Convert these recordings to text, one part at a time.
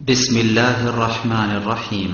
بسم الله الرحمن الرحيم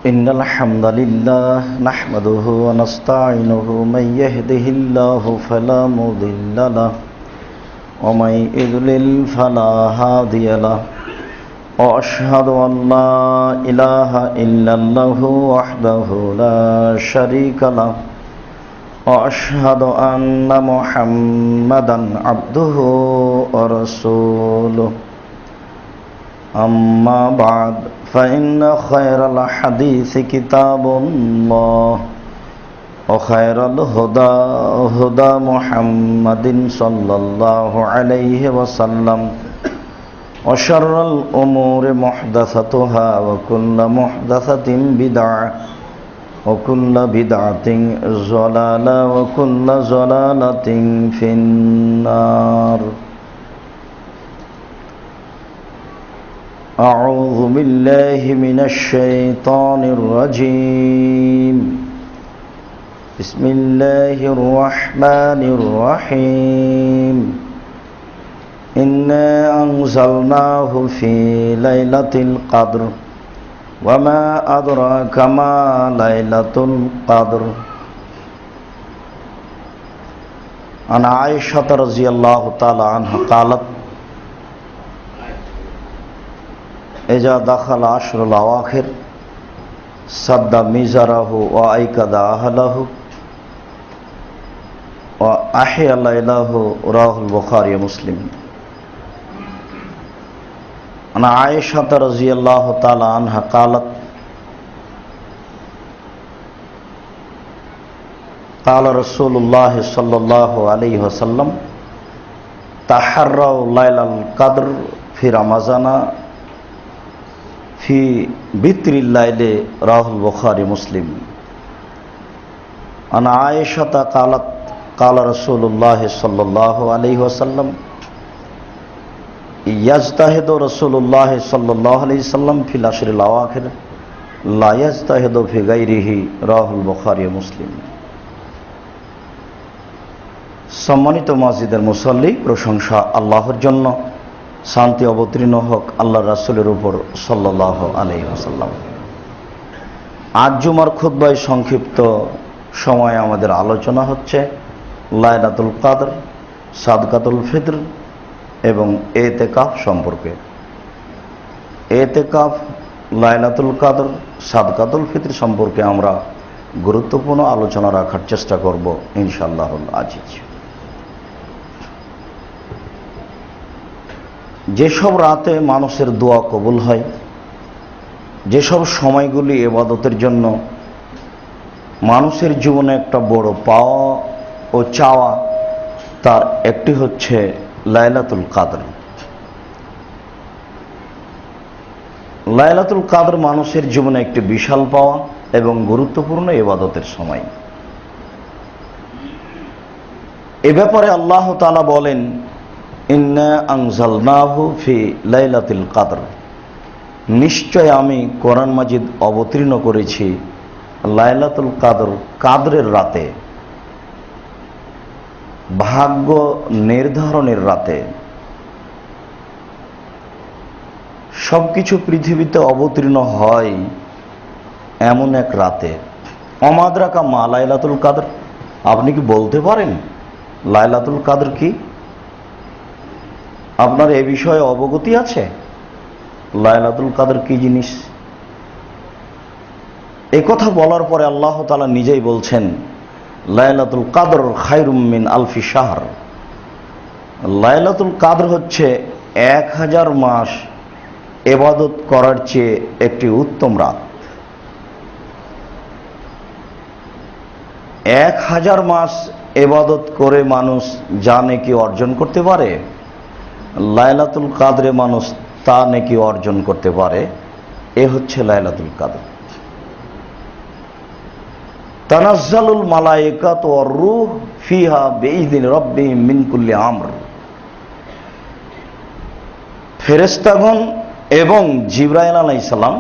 إن الحمد لله نحمده ونستعينه من يهده الله فلا مضل له ومن يضلل فلا هادي له وأشهد أن لا إله إلا الله وحده لا شريك له وأشهد أن محمدا عبده ورسوله أما بعد فإن خير الحديث كتاب الله وخير الهدى هدى محمد صلى الله عليه وسلم وشر الأمور محدثتها وكل محدثة بدعة وكل بدعة ضلالة وكل ضلالة في النار. أعوذ بالله من الشيطان الرجيم. بسم الله الرحمن الرحيم. إنا أنزلناه في ليلة القدر وما أدراك ما ليلة القدر. عن عائشة رضي الله تعالى عنها قالت إذا دخل عشر الأواخر سد ميزره وأيقظ أهله وأحيا ليله. رواه البخاري ومسلم. عن عائشة رضي الله تعالى عنها قالت قال رسول الله صلى الله عليه وسلم تحروا ليلة القدر في رمضان في بتر الليل. رواه البخاري ومسلم. عن عائشة قالت قال رسول الله صلى الله عليه وسلم يجتهد رسول الله صلى الله عليه وسلم في العشر الأواخر لا يجتهد في غيره. رواه البخاري ومسلم. সম্মানিত মসজিদের মুসল্লি, প্রশংসা আল্লাহর জন্য, শান্তি অবতীর্ণ হোক আল্লাহ রাসূলের উপর সাল্লাল্লাহু আলাইহি ওয়াসাল্লাম। আজ জুমার খুতবায় সংক্ষিপ্ত সময়ে আমাদের আলোচনা হচ্ছে লাইলাতুল কদর, সাদকাতুল ফিতর এবং এতেকাফ সম্পর্কে। এতেকাফ, লাইলাতুল কদর, সাদকাতুল ফিতর সম্পর্কে আমরা গুরুত্বপূর্ণ আলোচনা রাখার চেষ্টা করব ইনশাআল্লাহুল আজিজ। যেসব রাতে মানুষের দোয়া কবুল হয়, যেসব সময়গুলি ইবাদতের জন্য মানুষের জীবনে একটা বড় পাওয়া ও চাওয়া, তার একটি হচ্ছে লাইলাতুল কদর। লাইলাতুল কদর মানুষের জীবনে একটি বিশাল পাওয়া এবং গুরুত্বপূর্ণ ইবাদতের সময়। এ ব্যাপারে আল্লাহ তাআলা বলেন ইন্না আনজালনাহু ফি লাইলাতুল কদর, নিশ্চয় আমি কোরআন মাজিদ অবতীর্ণ করেছি লাইলাতুল কদর, কাদরের রাতে, ভাগ্য নির্ধারণের রাতে। সবকিছু পৃথিবীতে অবতীর্ণ হয় এমন এক রাতে। অমাদ্রাকা মা লাইলাতুল কদর, আপনি কি বলতে পারেন লাইলাতুল কদর কি? আপনার এ বিষয়ে অবগতি আছে? লাইলাতুল কদর কি জিনিস? এ কথা বলার পরে আল্লাহ তাআলা নিজেই বলছেন লাইলাতুল কদর খায়রুম মিন আলফি শাহর। লাইলাতুল কদর হচ্ছে 1000 মাস ইবাদত করার চেয়ে একটি উত্তম রাত। 1000 মাস ইবাদত করে মানুষ যা নেকি অর্জন করতে পারে, লাইলাতুল কদরে মানুষ তা নেকি অর্জন করতে পারে। এ হচ্ছে লাইলাতুল কদর। তানাজ্জালুল মালায়েকাতু ওয়ার রূহ ফিহা বিইযনি রাব্বিহিম মিন কুল্লি আমর। ফেরেশতাগণ এবং জিবরাইল আলাইহিস সালাম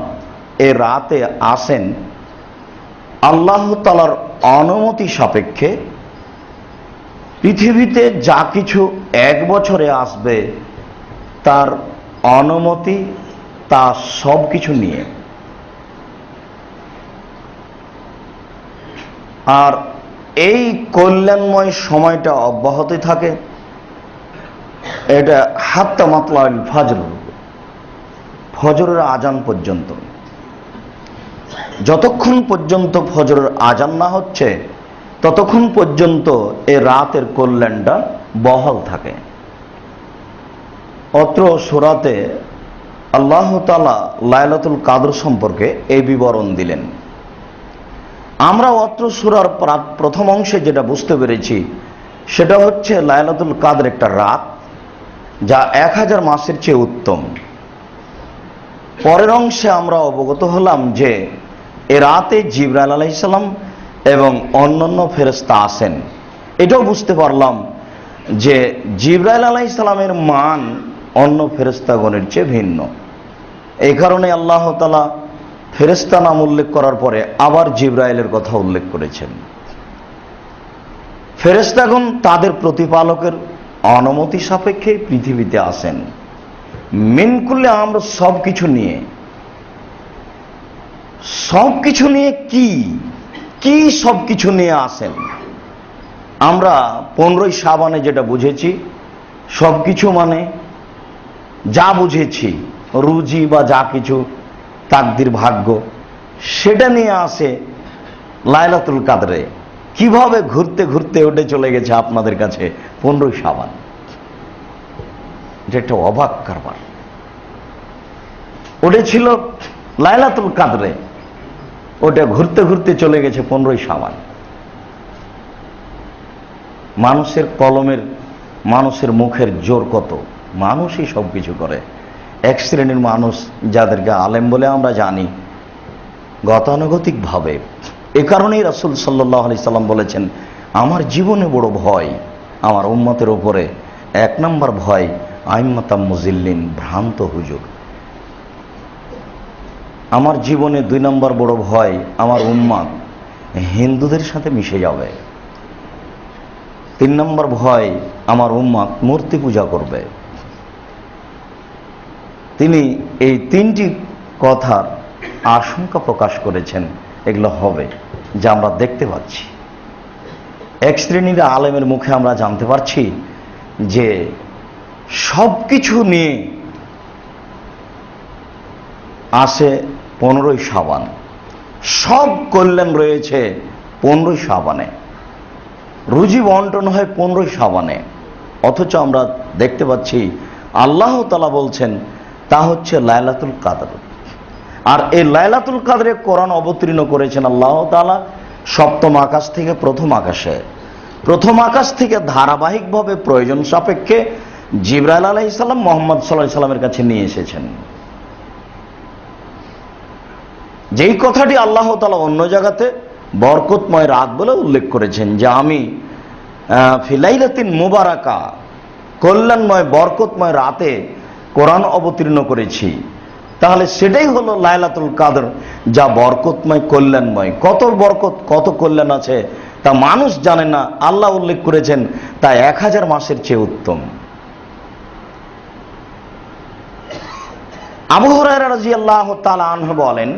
এ রাতে আসেন আল্লাহ তাআলার অনুমতি সাপেক্ষে। পৃথিবীতে যা কিছু এক বছরে আসবে তার অনুমতি, তা সব কিছু নিয়ে। আর এই কল্যাণময় সময়টা অব্যাহত থাকে, এটা হাত্তা মাতলাল ফজর, ফজরের আজান পর্যন্ত। যতক্ষণ পর্যন্ত ফজরের আজান না হচ্ছে ততক্ষণ পর্যন্ত এ রাতের কল্যাণটা বহাল থাকে। অত্র সূরাতে আল্লাহ তাআলা লাইলাতুল কদর সম্পর্কে এই বিবরণ দিলেন। আমরা অত্র সূরার প্রথম অংশে যেটা বুঝতে পেরেছি সেটা হচ্ছে লাইলাতুল কদর একটা রাত যা 1000 মাসের চেয়ে উত্তম। পরের অংশে আমরা অবগত হলাম যে এ রাতে জিবরাইল আলাইহিস সালাম এবং অন্যান্য ফেরেশতা আসেন। এটাও বুঝতে পারলাম যে জিবরাইল আলাইহিস সালামের মান অন্য ফেরেশতাগণের চেয়ে ভিন্ন। এই কারণে আল্লাহ তাআলা ফেরেশতা নাম উল্লেখ করার পরে আবার জিবরাইলের কথা উল্লেখ করেছেন। ফেরেশতাগণ তাদের প্রতিপালকের অনুমতি সাপেক্ষে পৃথিবীতে আসেন মিন কুল্লি আমর, সবকিছু নিয়ে। সবকিছু নিয়ে কি কি সবকিছু নিয়ে আসেন? আমরা 15ই শাবানে যেটা বুঝেছি, সবকিছু মানে যা বুঝেছি, রুজি বা যা কিছু তাকদির ভাগ্য, সেটা নিয়ে আসে লাইলাতুল কদরে। কিভাবে ঘুরতে ঘুরতে উঠে চলে গেছে আপনাদের কাছে 15ই শাবান, যেটা অবাক কারবার। উঠেছিল লাইলাতুল কদরে, ওটা ঘুরতে ঘুরতে চলে গেছে 15ই শাবান। মানুষের কলমের, মানুষের মুখের জোর কত! মানুষই সবকিছু করে। এক শ্রেণীর মানুষ যাদেরকে আলেম বলে আমরা জানি, গতানুগতিকভাবে। এ কারণেই রাসূল সাল্লাল্লাহু আলাইহি সাল্লাম বলেছেন, আমার জীবনে বড় ভয় আমার উম্মতের উপরে। 1 নম্বর ভয় আইম্মাতাম মুজিল্লিন, ভ্রান্ত হুজুর। আমার জীবনে 2 নম্বর বড় ভয় আমার উম্মত হিন্দুদের সাথে মিশে যাবে। 3 নম্বর ভয় আমার উম্মত মূর্তি পূজা করবে। তিনি এই 3টি কথার আশঙ্কা প্রকাশ করেছেন, এগুলো হবে, যা আমরা দেখতে পাচ্ছি। এক শ্রেণীর আলেমের মুখে আমরা জানতে পারছি যে সবকিছু নিয়ে আসে 15ই শাবান, সব কল্যাণ রয়েছে 15ই শাবানে, রুজি বন্টন হয় 15ই শাবানে। অথচ আমরা দেখতে পাচ্ছি আল্লাহ তাআলা বলছেন তা হচ্ছে লাইলাতুল কদর। আর এই লাইলাতুল কদরে কোরআন অবতীর্ণ করেছেন আল্লাহ তাআলা 7ম আকাশ থেকে 1ম আকাশে। 1ম আকাশ থেকে ধারাবাহিকভাবে প্রয়োজন সাপেক্ষে জিবরাইল আলাইহিস সালাম মুহাম্মদ সাল্লাল্লাহু আলাইহি সাল্লামের কাছে নিয়ে এসেছেন। যেই কথাটি আল্লাহ তাআলা অন্য জায়গাতে বরকতময় রাত বলে উল্লেখ করেছেন, যে আমি ফিলাইলাতিন মুবারাকা, কল্যাণময় বরকতময় রাতে কোরআন অবতীর্ণ করেছি, তাহলে সেটাই হলো লাইলাতুল কদর, যা বরকতময় কল্যাণময়। কত বরকত, কত কল্যাণ আছে তা মানুষ জানে না, আল্লাহ উল্লেখ করেছেন তা 1000 মাসের চেয়ে উত্তম। আবু হুরায়রা রাদিয়াল্লাহু তাআলা আনহু বলেন,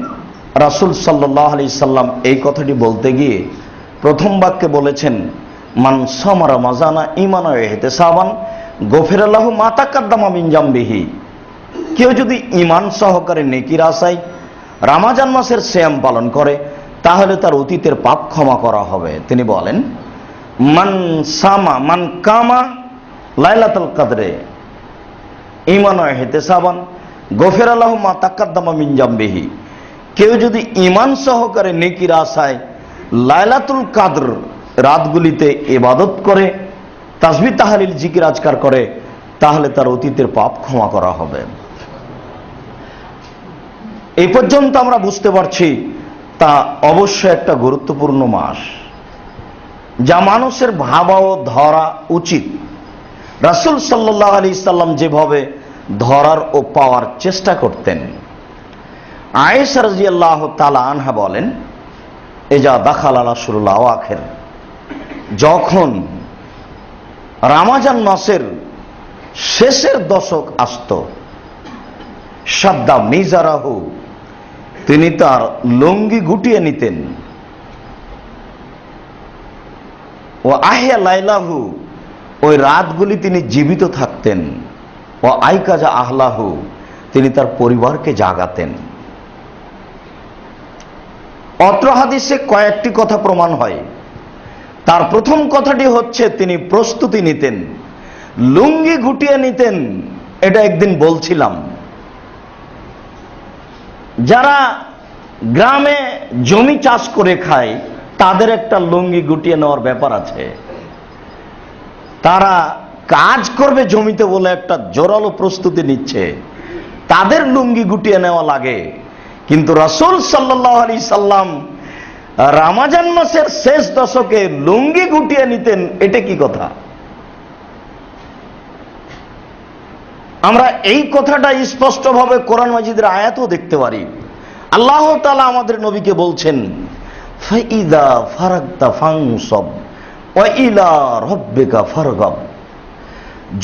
রাসূল সাল্লাল্লাহু আলাইহি সাল্লাম এই কথাটি বলতে গিয়ে প্রথম বাক্যে বলেছেন, মান সামা রমাজানা ঈমানান ওয়া ইহতিসাবান গফিরা লাহু মা তাকাদ্দামা মিন জামবিহি। কেউ যদি ঈমান সহকারে নেকির আশায় রমজান মাসের সিয়াম পালন করে তাহলে তার অতীতের পাপ ক্ষমা করা হবে। তিনি বলেন, মান কামা লাইলাতুল কদরে ঈমানান ওয়া ইহতিসাবান গফিরা লাহু মা তাকাদ্দামা মিন জামবিহি। কেউ যদি ঈমান সহকারে নেকির আশায় লাইলাতুল কদর রাতগুলিতে ইবাদত করে, তাসবিহ তাহলিল জিকির আজকার করে, তাহলে তার অতীতের পাপ ক্ষমা করা হবে। এই পর্যন্ত আমরা বুঝতে পারছি তা অবশ্যই একটা গুরুত্বপূর্ণ মাস, যা মানুষের ভাবা ও ধরা উচিত। রাসূল সাল্লাল্লাহু আলাইহি সাল্লাম যেভাবে ধরার ও পাওয়ার চেষ্টা করতেন। আয়েশা রাদিয়াল্লাহু তাআলা আনহা বলেন, এজা দাখালা আশরুল আওয়াখির, যখন রমজান মাসের শেষের দশক আসত, শাদ্দা মিজারাহু, তিনি তার লুঙ্গি গুটিয়ে নিতেন, ও আহিয়া লাইলাহু, ওই রাতগুলি তিনি জীবিত থাকতেন, ও আইকাজা আহলাহু, তিনি তার পরিবারকে জাগাতেন। অত্র হাদিসে কয়েকটি কথা প্রমাণ হয়। তার প্রথম কথাটি হচ্ছে তিনি প্রস্তুতি নিতেন, লুঙ্গি গুটিয়ে নিতেন। এটা একদিন বলছিলাম, যারা গ্রামে জমি চাষ করে খায় তাদের একটা লুঙ্গি গুটিয়ে নেওয়ার ব্যাপার আছে। তারা কাজ করবে জমিতে বলে একটা জোরালো প্রস্তুতি নিচ্ছে, তাদের লুঙ্গি গুটিয়ে নেওয়া লাগে। কিন্তু রাসূল সাল্লাল্লাহু আলাইহি সাল্লাম রমজান মাসের শেষ দশকে লুঙ্গি গুটিয়ে নিতেন, এটা কি কথা? আমরা এই কথাটা স্পষ্টভাবে কোরআন মাজিদের আয়াতও দেখতে পারি। আল্লাহ তাআলা আমাদের নবীকে বলছেন, ফাইদা ফারাগতা ফানসব ওয়া ইলা রাব্বিকা ফারগাব,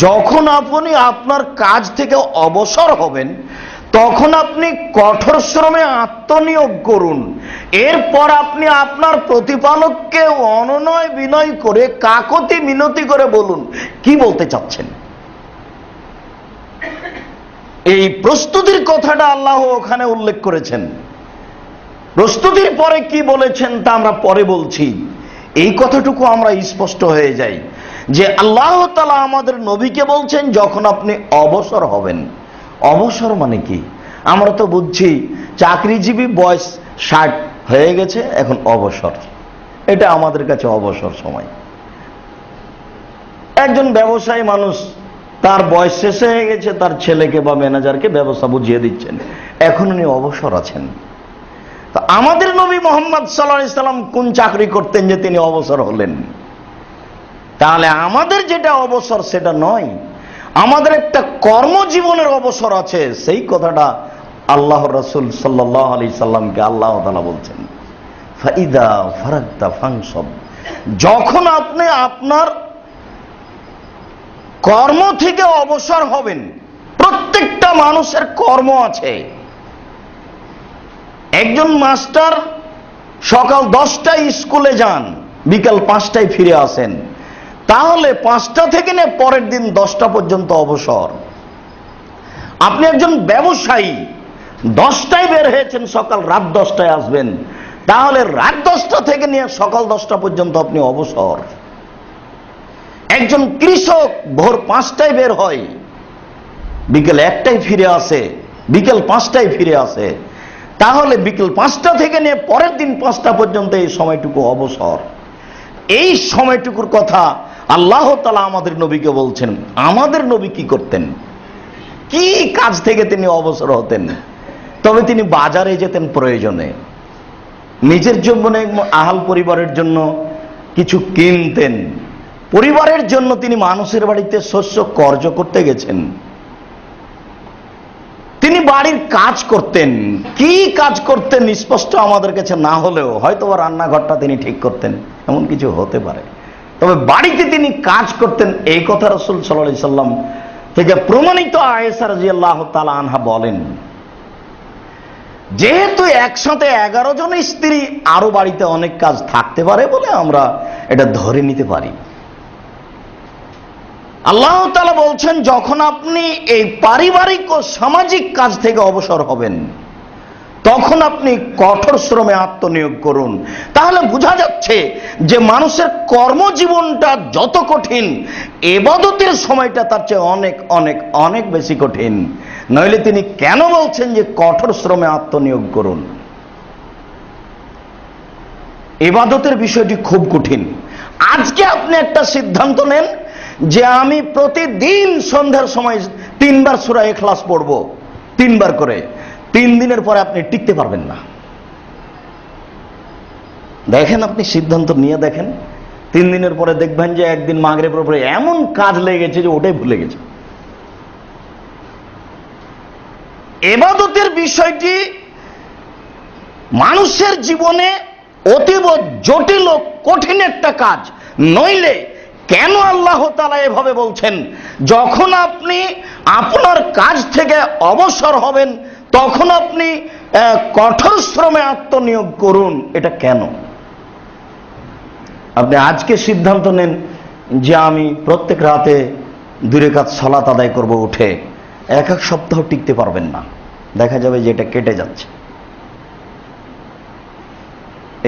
যখন আপনি আপনার কাজ থেকে অবসর হবেন তখন আপনি কঠোর শ্রমে আত্মনিয়োগ করুন। এরপর আপনি আপনার প্রতিপালককে অনুনয় বিনয় করে কাকতি মিনতি করে বলুন কি বলতে চাচ্ছেন। এই প্রস্তুতির কথাটা আল্লাহ ওখানে উল্লেখ করেছেন। প্রস্তুতির পরে কি বলেছেন তা আমরা পরে বলছি। এই কথাটুকু আমরা স্পষ্ট হয়ে যাই যে আল্লাহ তাআলা আমাদের নবীকে বলছেন যখন আপনি অবসর হবেন। অবসর মানে কি? আমরা তো বুঝছি চাকরিজীবী বয়স 60 হয়ে গেছে, এখন অবসর, এটা আমাদের কাছে অবসর সময়। একজন ব্যবসায়ী মানুষ, তার বয়স শেষ হয়ে গেছে, তার ছেলেকে বা ম্যানেজারকে ব্যবসা বুঝিয়ে দিচ্ছেন, এখন উনি অবসর আছেন। তো আমাদের নবী মুহাম্মদ সাল্লাল্লাহু আলাইহি সাল্লাম কোন চাকরি করতেন যে তিনি অবসর হলেন? তাহলে আমাদের যেটা অবসর সেটা নয়, আমাদের একটা কর্মজীবনের অবসর আছে। সেই কথাটা আল্লাহর রাসূল সাল্লাল্লাহু আলাইহি সাল্লামকে আল্লাহ তাআলা বলছেন, ফাইদা ফারাগতা ফানসব, যখন আপনি আপনার কর্ম থেকে অবসর হবেন। প্রত্যেকটা মানুষের কর্ম আছে। একজন মাস্টার সকাল 10টায় স্কুলে যান, বিকাল 5টায় ফিরে আসেন, তাহলে 5টা থেকে নিয়ে পরের দিন 10টা পর্যন্ত অবসর। আপনি একজন ব্যবসায়ী, 10টায় বের হয়েছেন, সকাল রাত 10টায় আসবেন, তাহলে রাত 10টা থেকে নিয়ে সকাল 10টা পর্যন্ত আপনি অবসর। একজন কৃষক ভোর 5টায় বের হয়, বিকেল 1টায় ফিরে আসে, বিকেল 5টায় ফিরে আসে, তাহলে বিকেল 5টা থেকে নিয়ে পরের দিন 5টা পর্যন্ত এই সময়টুকু অবসর। এই সময়টুকুর কথা আল্লাহ তাআলা আমাদের নবীকে বলছেন। আমাদের নবী কি করতেন? কি কাজ থেকে তিনি অবসর হতেন? তবে তিনি বাজারে যেতেন প্রয়োজনে, নিজের জন্য, আহাল পরিবারের জন্য কিছু কিনতেন। পরিবারের জন্য তিনি মানুষের বাড়িতে শস্য কর্য করতে গেছেন। তিনি বাড়ির কাজ করতেন। কি কাজ করতেন স্পষ্ট আমাদের কাছে না হলেও হয়তো রান্নাঘরটা তিনি ঠিক করতেন, এমন কিছু হতে পারে। তবে বাড়িতে তিনি কাজ করতেন, এই কথা রাসূল সাল্লাল্লাহু আলাইহি সাল্লাম থেকে প্রমাণিত। আয়েশা রাদিয়াল্লাহু তাআলা আনহা বলেন, যেহেতু একসাথে 11 জন স্ত্রী, আরো বাড়িতে অনেক কাজ থাকতে পারে বলে আমরা এটা ধরে নিতে পারি। আল্লাহ তাআলা বলছেন যখন আপনি এই পারিবারিক ও সামাজিক কাজ থেকে অবসর হবেন তখন আপনি কঠোর শ্রমে আত্মনিয়োগ করুন। তাহলে বোঝা যাচ্ছে যে মানুষের কর্মজীবনটা যত কঠিন, ইবাদতের সময়টা তার চেয়ে অনেক অনেক অনেক বেশি কঠিন। নইলে তিনি কেন বলছেন যে কঠোর শ্রমে আত্মনিয়োগ করুন? ইবাদতের বিষয়টি খুব কঠিন। আজকে আপনি একটা সিদ্ধান্ত নেন যে আমি প্রতিদিন সন্ধ্যার সময় 3বার সূরা ইখলাস পড়ব, 3বার করে। 3 দিনের পরে আপনি টিকতে পারবেন না। দেখেন, আপনি সিদ্ধান্ত নিয়ে দেখেন, 3 দিনের পরে দেখবেন যে একদিন মাগরিবের পরে এমন কাজ লেগেছে যে ওটাই ভুলে গেছে। ইবাদতের বিষয়টি মানুষের জীবনে অতীব জটিল ও কঠিন একটা কাজ। নইলে কেন আল্লাহ তাআলা এভাবে বলছেন, যখন আপনি আপনার কাজ থেকে অবসর হবেন তখন আপনি কঠোর শ্রমে আত্মনিয়োগ করুন? এটা কেন? আপনি আজকে সিদ্ধান্ত নেন যে আমি প্রত্যেক রাতে 2 রাকাত সালাত আদায় করব উঠে, 1 সপ্তাহ টিকতে পারবেন না, দেখা যাবে যে এটা কেটে যাচ্ছে।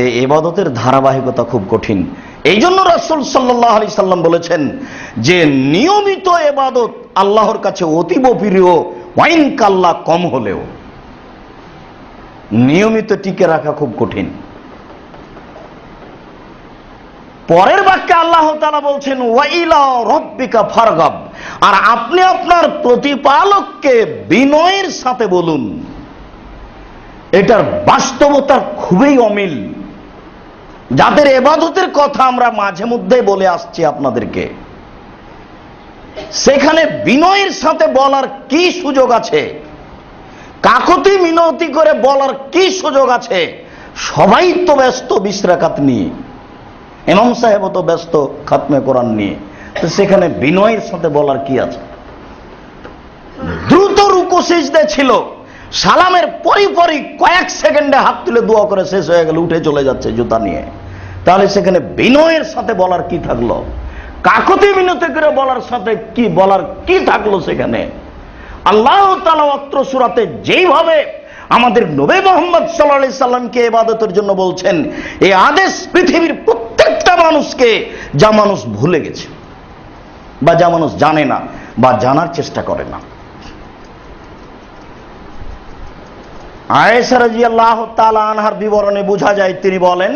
এই ইবাদতের ধারাবাহিকতা খুব কঠিন। এই জন্য রাসূল সাল্লাল্লাহু আলাইহি সাল্লাম বলেছেন যে নিয়মিত ইবাদত আল্লাহর কাছে অতীব প্রিয়, ওয়াইন কাল্লা, কম হলেও নিয়মিত টিকে রাখা খুব কঠিন। পরের বাক্যে আল্লাহ তাআলা বলছেন ওয়াইলা রাব্বিকা ফারগাব, আর আপনি আপনার প্রতিপালককে বিনয়ের সাথে বলুন। এটার বাস্তবতার খুবই অমিল। যাদের ইবাদতের কথা আমরা মাঝে মধ্যে বলে আসছি আপনাদেরকে, সেখানে বিনয়ের সাথে বলার কি সুযোগ আছে? কাকতি মিনতি করে বলার কি সুযোগ আছে? সবাই তো ব্যস্ত 20 রাকাত নিয়ে, ইমাম সাহেবও তো ব্যস্ত খাতমে কোরআন নিয়ে, তো সেখানে বিনয়ের সাথে বলার কি আছে? দ্রুত রুকু সিজদা ছিল, সালামের পরিপরই কয়েক সেকেন্ডে হাত তুলে দোয়া করে শেষ হয়ে গেল, উঠে চলে যাচ্ছে জুতা নিয়ে। তাহলে সেখানে বিনয়ের সাথে বলার কি থাকলো? কাকতি মিনতি করে বলার সাথে কি বলার কি থাকলো সেখানে? আল্লাহ তাআলা অত্র সূরাতে যেইভাবে আমাদের নবী মুহাম্মদ সাল্লাল্লাহু আলাইহি সাল্লামকে ইবাদতের জন্য বলছেন, এই আদেশ পৃথিবীর প্রত্যেকটা মানুষকে, যা মানুষ ভুলে গেছে বা যা মানুষ জানে না বা জানার চেষ্টা করে না। আয়েশা রাদিয়াল্লাহু তাআলা আনহার বিবরণে বোঝা যায়, তিনি বলেন,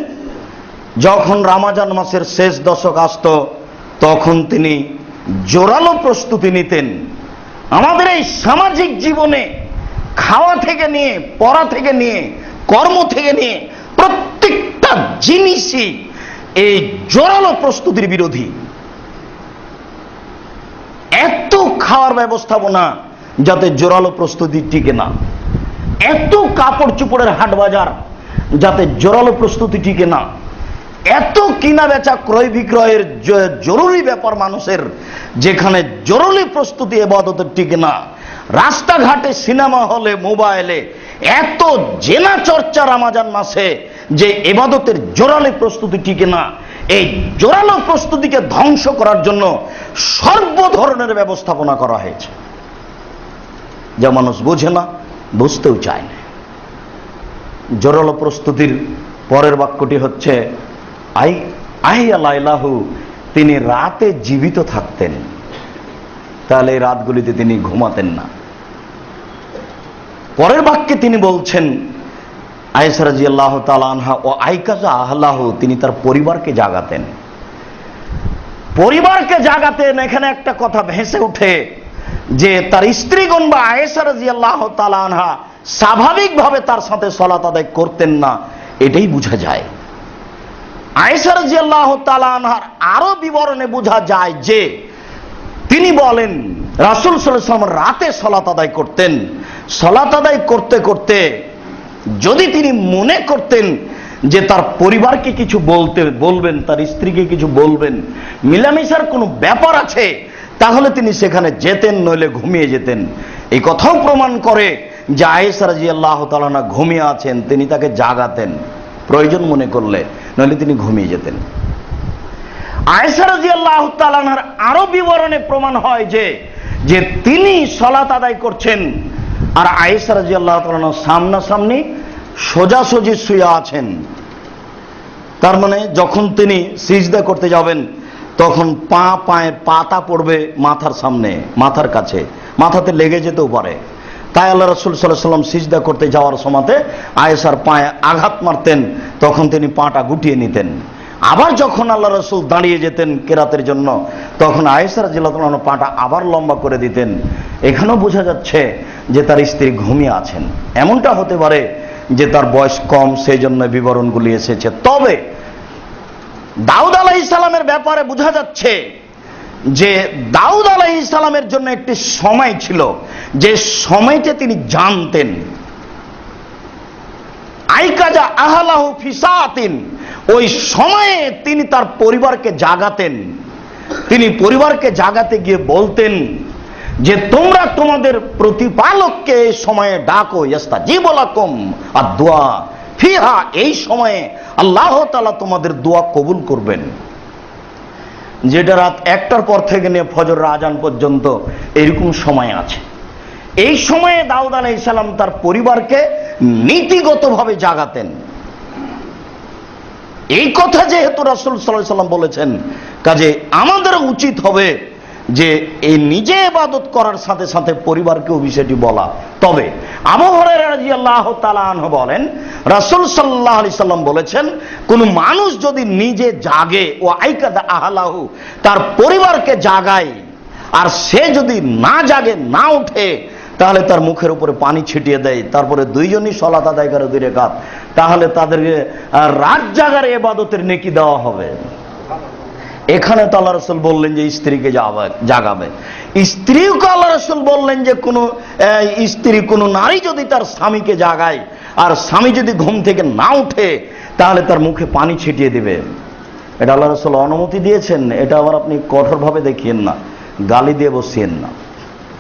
যখন রমজান মাসের শেষ দশক আসত তখন তিনি জোরালো প্রস্তুতি নিতেন। আমাদের এই সামাজিক জীবনে খাওয়া থেকে নিয়ে, পড়া থেকে নিয়ে, কর্ম থেকে নিয়ে প্রত্যেকটা জিনিসই এই জোরালো প্রস্তুতির বিরোধী। এত খাওয়ার ব্যবস্থাপনা যাতে জোরালো প্রস্তুতি টিকে না, এত কাপড় চোপড়ের হাট বাজার যাতে জোরালো প্রস্তুতি টিকে না, এত কিনা বেচা ক্রয় বিক্রয়ের জরুরি ব্যাপার মানুষের, যেখানে জরুরি প্রস্তুতি ইবাদতের টিকে না। রাস্তাঘাটে, সিনেমা হলে, মোবাইলে এত জেনা চর্চা রমজান মাসে যে ইবাদতের জোরালো প্রস্তুতি টিকে না। এই জোরালো প্রস্তুতিকে ধ্বংস করার জন্য সর্ব ধরনের ব্যবস্থাপনা করা হয়েছে, যা মানুষ বোঝে না, বুঝতেও চায় না। জোরালো প্রস্তুতির পরের বাক্যটি হচ্ছে আইয়া লাইলাহু, তিনি রাতে জীবিত থাকতেন, তাহলে এই রাতগুলিতে তিনি ঘুমাতেন না। পরের বাক্যে তিনি বলছেন, আয়েশা রাদিয়াল্লাহু তাআলা আনহা, ও আইকাজা আহলাহু, তিনি তার পরিবারকে জাগাতেন। পরিবারকে জাগাতেন, এখানে একটা কথা ভেসে ওঠে যে তার স্ত্রীগণ বা আয়েশা রাদিয়াল্লাহু তাআলা আনহা স্বাভাবিকভাবে তার সাথে সালাত আদায় করতেন না, এটাই বোঝা যায়। আয়েশা রাদিয়াল্লাহু তাআলা আনহার আরো বিবরণে বোঝা যায় যে তিনি বলেন, রাসূল সাল্লাল্লাহু আলাইহি ওয়াসাল্লাম রাতে সালাত আদায় করতেন। সালাত আদায় করতে করতে যদি তিনি মনে করতেন যে তার পরিবারকে কিছু বলবেন, তার স্ত্রীকে কিছু বলবেন, মিলামিশার কোনো ব্যাপার আছে, তাহলে তিনি সেখানে যেতেন, নইলে ঘুমিয়ে যেতেন। এই কথাও প্রমাণ করে যে আয়েশা রাদিয়াল্লাহু তাআলা না ঘুমিয়ে আছেন, তিনি তাকে জাগাতেন প্রয়োজন মনে করলে, নইলে তিনি ঘুমিয়ে যেতেন। আয়েশা রাদিয়াল্লাহু তাআলা আনহার আরো বিবরণে প্রমাণ হয় যে তিনি সালাত আদায় করছেন আর আয়েশা রাদিয়াল্লাহু তাআলা সামনাসামনি সোজাসুজি শুয়ে আছেন। তার মানে যখন তিনি সিজদা করতে যাবেন তখন পায়ের পাতা পড়বে মাথার সামনে, মাথার কাছে, মাথাতে লেগে যেতেও পারে। তাই আল্লাহ রাসূল সাল্লাল্লাহু আলাইহি ওয়াসাল্লাম সিজদা করতে যাওয়ার সময়তে আয়েশার পায়ে আঘাত মারতেন, তখন তিনি পাটা গুটিয়ে নিতেন। আবার যখন আল্লাহ রাসূল দাঁড়িয়ে যেতেন কেরাতের জন্য, তখন আয়েশা রাদিয়াল্লাহু তাআলা পাটা আবার লম্বা করে দিতেন। এখানেও বোঝা যাচ্ছে যে তার স্ত্রী ঘুমিয়ে আছেন, এমনটা হতে পারে যে তার বয়স কম, সেই জন্য বিবরণগুলি এসেছে। তবে দাউদ আলাইহিস সালামের ব্যাপারে বোঝা যাচ্ছে যে দাউদ আলাইহিস সালামের জন্য একটি সময় ছিল, যে সময়টা তিনি জানতেন। আইকাজা আহলাহু ফিসাতিন, ওই সময়ে তিনি তার পরিবারকে জাগাতেন। তিনি পরিবারকে জাগাতে গিয়ে বলতেন যে তোমরা তোমাদের প্রতিপালককে এই সময়ে ডাকো, ইস্তাজিবু লাকুম আদ-দুআ ফিহা, এই সময়ে আল্লাহ তাআলা তোমাদের দোয়া কবুল করবেন। যেটা রাত 1টার পর থেকে নিয়ে ফজরের আজান পর্যন্ত এরকম সময় আছে। এই সময়ে দাউদ আলাইহিস সালাম তার পরিবারকে নীতিগতভাবে জাগাতেন। এই কথা যেহেতু রাসূল সাল্লাল্লাহু আলাইহি ওয়াসাল্লাম বলেছেন, কাজে আমাদের উচিত হবে যে এই নিজে ইবাদত করার সাথে সাথে পরিবারকেও বিষয়টি বলা। তবে আবু হুরায়রা রাদিয়াল্লাহু তাআলা আনহু বলেন, রাসূল সাল্লাল্লাহু আলাইহি সাল্লাম বলেছেন, কোন মানুষ যদি নিজে জাগে ও আইকাদা আহলাহু, তার পরিবারকে জাগায়, আর সে যদি না জাগে, না উঠে, তাহলে তার মুখের উপরে পানি ছিটিয়ে দেয়, তারপরে দুইজনই সালাত আদায় করে 2 রাকাত, তাহলে তাদেরকে রাত জাগার ইবাদতের নেকি দেওয়া হবে। এখানে তো আল্লাহ রাসূল বললেন যে স্ত্রীকে জাগাবে। স্ত্রীকে আল্লাহ রাসূল বললেন যে কোনো স্ত্রী, কোনো নারী যদি তার স্বামীকে জাগায় আর স্বামী যদি ঘুম থেকে না উঠে, তাহলে তার মুখে পানি ছিটিয়ে দিবে। এটা আল্লাহ রাসূল অনুমতি দিয়েছেন। এটা আবার আপনি কঠোরভাবে দেখিয়েন না, গালি দিয়ে বসিয়েন না।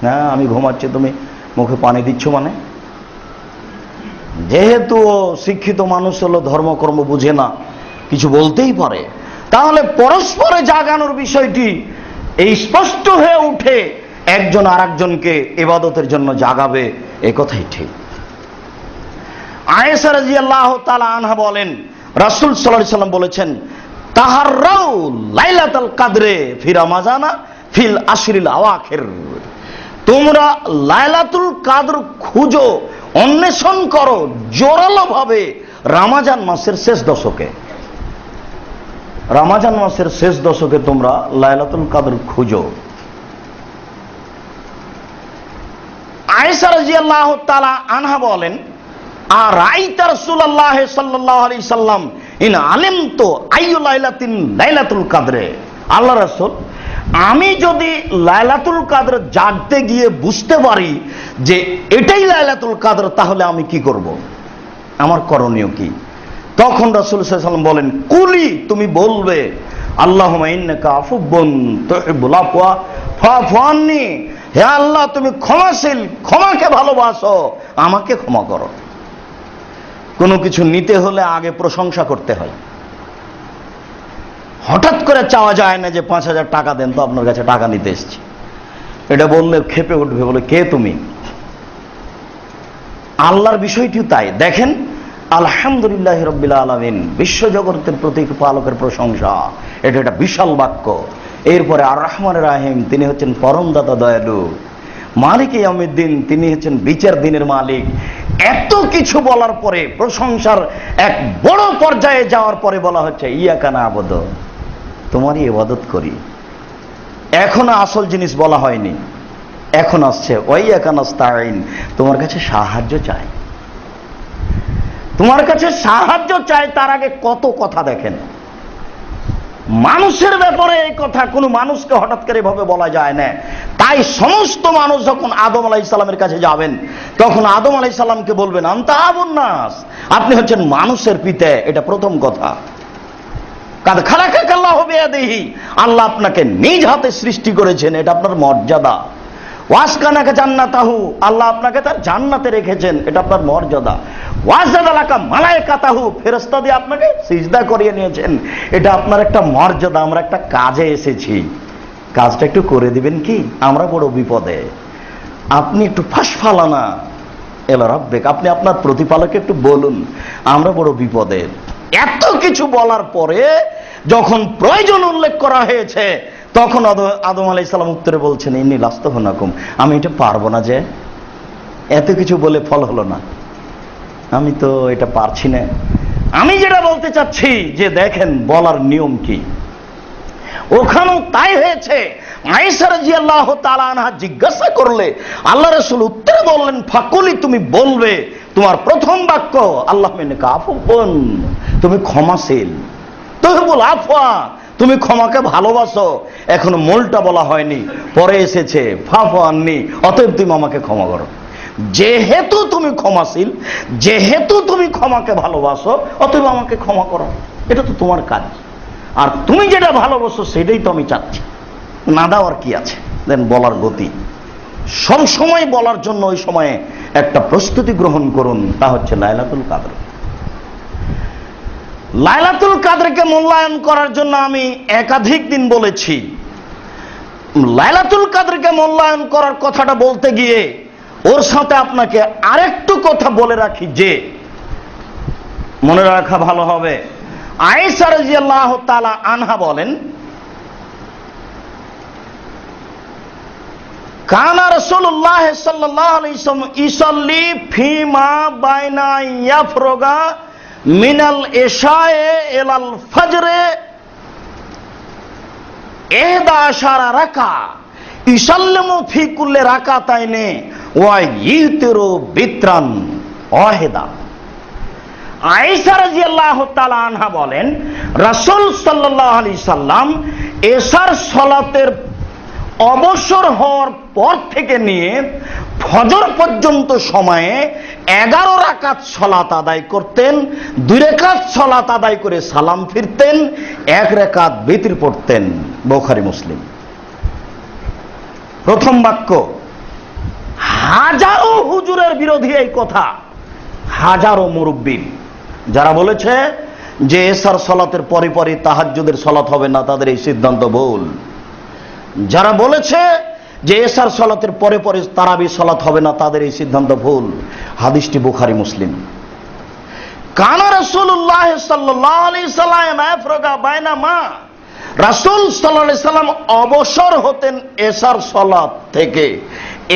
হ্যাঁ, আমি ঘুমাচ্ছি, তুমি মুখে পানি দিচ্ছ মানে? যেহেতু শিক্ষিত মানুষ হলো, ধর্মকর্ম বুঝে না, কিছু বলতেই পারে, তাহলে পরস্পরে জাগানোর বিষয়টি এই স্পষ্ট হয়ে উঠে, একজন আরেকজনকে ইবাদতের জন্য জাগাবে, এ কথাই ঠিক। আয়েশা রাদিয়াল্লাহু তাআলা আনহা বলেন, রাসূল সাল্লাল্লাহু আলাইহি ওয়াসাল্লাম বলেছেন, তাহাররাউ লাইলাতুল কদরে ফি রমাজানা ফিল আশরিল আওয়াখির, তোমরা লাইলাতুল কদর খুঁজো, অন্বেষণ করো জোরালো ভাবে রমজান মাসের শেষ দশকে। রমজান মাসের শেষ দশকে তোমরা লাইলাতুল কদর খুঁজো। আয়েশা রাদিয়াল্লাহু তাআলা আনহা বলেন, আর রাইতা রাসূলুল্লাহ সাল্লাল্লাহু আলাইহি সাল্লাম ইন আলিমতু আইয়ু লাইলাতিন লাইলাতুল কদরে, আল্লাহ রাসূল, আমি যদি লাইলাতুল কদর জানতে গিয়ে বুঝতে পারি যে এটাই লাইলাতুল কদর, তাহলে আমি কি করব, আমার করণীয় কি? তখন রাসূল সাল্লাল্লাহু আলাইহি ওয়াসাল্লাম বলেন, কুলি, তুমি বলবে, আল্লাহুম্মা ইন্নাকা আফুবুন তুহিব্বুল আফওয়া ফাফু আন্নি, হে আল্লাহ তুমি ক্ষমাশীল, ক্ষমাকে ভালোবাসো, আমাকে ক্ষমা করো। কোনো কিছু নিতে হলে আগে প্রশংসা করতে হয়। হঠাৎ করে চাওয়া যায় না যে 5000 টাকা দেন, তো আপনার কাছে টাকা নিতে এসেছি। এটা বললে ক্ষেপে উঠবে, বলে কে তুমি? আল্লাহর বিষয়টিও তাই। দেখেন, আলহামদুলিল্লাহ রাব্বিল আলামিন, বিশ্বজগতের প্রতিপালকের প্রশংসা, এটা একটা বিশাল বাক্য। এরপরে আর রহমানুর রাহিম, তিনি হচ্ছেন পরম দাতা দয়ালু। মালিক ইয়াউমিদ্দিন, তিনি হচ্ছেন বিচার দিনের মালিক। এত কিছু বলার পরে, প্রশংসার এক বড় পর্যায়ে যাওয়ার পরে বলা হচ্ছে ইয়াকা না'বুদু, তোমারই ইবাদত করি। এখনো আসল জিনিস বলা হয়নি, এখন আসছে ওয়া ইয়াকা নাস্তাঈন, তোমার কাছে সাহায্য চাই, তোমার কাছে সাহায্য চাই। তার আগে কত কথা দেখেন। মানুষের ব্যাপারে এই কথা কোনো মানুষকে হঠাৎ করে এভাবে বলা যায় না। তাই সমস্ত মানুষ যখন আদম আলাইহিস সালামের কাছে যাবেন, তখন আদম আলাইহিস সালামকে বলবেন, আনতা আবুন নাস, আপনি হচ্ছেন মানুষের পিতা। এটা প্রথম কথা। কাদ খালাকাকাল্লাহু বিয়াদিহি, আল্লাহ আপনাকে নিজ হাতে সৃষ্টি করেছেন, এটা আপনার মর্যাদা। ওয়াসকানাকা জান্নাতাহু, আল্লাহ আপনাকে তার জান্নাতে রেখেছেন, এটা আপনার মর্যাদা। ওয়াজাদালাকা মালায়েকাতাহু, ফেরেশতা দিয়ে আপনাকে সিজদা করিয়ে নিয়েছেন, এটা আপনার একটা মর্যাদা। আমরা একটা কাজে এসেছি, কাজটা একটু করে দিবেন কি? আমরা বড় বিপদে, আপনি একটু ফাঁসফালানা এলা রাব্বিক, আপনি আপনার প্রতিপালককে একটু বলুন, আমরা বড় বিপদে। এত কিছু বলার পরে যখন প্রয়োজন উল্লেখ করা হয়েছে, তখন আদম আলাইহিস সালাম উত্তরে বলছেন, ইন্নী লাস্তুহুনাকুম, আমি এটা পারবো না, যে এত কিছু বলে ফল হলো না, আমি তো এটা পারছি না। আমি যেটা বলতে চাচ্ছি যে দেখেন বলার নিয়ম কি। ওখানেও তাই হয়েছে। আয়েশা রাদিয়াল্লাহু তাআলা আনহা জিজ্ঞাসা করলে আল্লাহ রাসূল উত্তরে বললেন, ফাকুলি, তুমি বলবে তোমার প্রথম বাক্য আল্লাহ মিনকা আফুন, তুমি ক্ষমাশীল। তুহিবুল আফওয়া, তুমি ক্ষমাকে ভালোবাসো। এখনো মূলটা বলা হয়নি, পরে এসেছে ফাফু আন্নি, অতএব তুমি আমাকে ক্ষমা করো। যেহেতু তুমি ক্ষমাশীল, যেহেতু তুমি ক্ষমাকে ভালোবাসো, অতএব আমাকে ক্ষমা করো। এটা তো তোমার কাজ, আর তুমি যেটা ভালোবাসো সেটাই তো আমি চাচ্ছি। না দেওয়ার কি আছে? দেন বলার গতি সব সময় বলার জন্য ওই সময়ে একটা প্রস্তুতি গ্রহণ করুন, তা হচ্ছে লাইলাতুল কাদর। লাইলাতুল কাদরকে মূল্যায়ন করার জন্য আমি একাধিক দিন বলেছি। লাইলাতুল কাদরকে মূল্যায়ন করার কথাটা বলতে গিয়ে ওর সাথে আপনাকে আরেকটু কথা বলে রাখি, যে মনে রাখা ভালো হবে। আয়েশা রাদিয়াল্লাহু তাআলা আনহা বলেন, কানা রাসূলুল্লাহ সাল্লাল্লাহু আলাইহি ওয়াসাল্লাম ইসাল্লি ফিমা বাইনা ইয়াফরগা মিনাল ইশায়ে ইলাল ফজরে 11 রাকা ইসাল্লামু ফি কুল্লি রাকাতাইনে ওয়া ইউতিরু বিত্রান ওয়াহিদা। আয়েশা রাদিয়াল্লাহু তাআলা আনহা বলেন, রাসূল সাল্লাল্লাহু আলাইহি সাল্লাম এশার সালাতের অবসর হওয়ার পর থেকে নিয়ে ফজর পর্যন্ত সময়ে 11 রাকাত সালাত আদায় করতেন। 2 রাকাত সালাত আদায় করে সালাম ফিরতেন, 1 রাকাত বিতর পড়তেন। বুখারী মুসলিম। প্রথম বাক্য, হাজারো হুজুরের বিরোধী এই কথা, হাজারো মুরব্বী যারা বলেছে যে এশার সালাতের পরে পরে তাহাজ্জুদের সালাত হবে না, তাদের এই সিদ্ধান্ত ভুল। যারা বলেছে যে এশার সালাতের পরে পরে তারাবি সালাত হবে না, তাদের এই সিদ্ধান্ত ভুল। হাদিসটি বুখারী মুসলিম। কানা রাসূলুল্লাহ সাল্লাল্লাহু আলাইহি সাল্লাম আফরগা বাইনামা, রাসূল সাল্লাল্লাহু আলাইহি সাল্লাম অবসর হতেন এশার সালাত থেকে।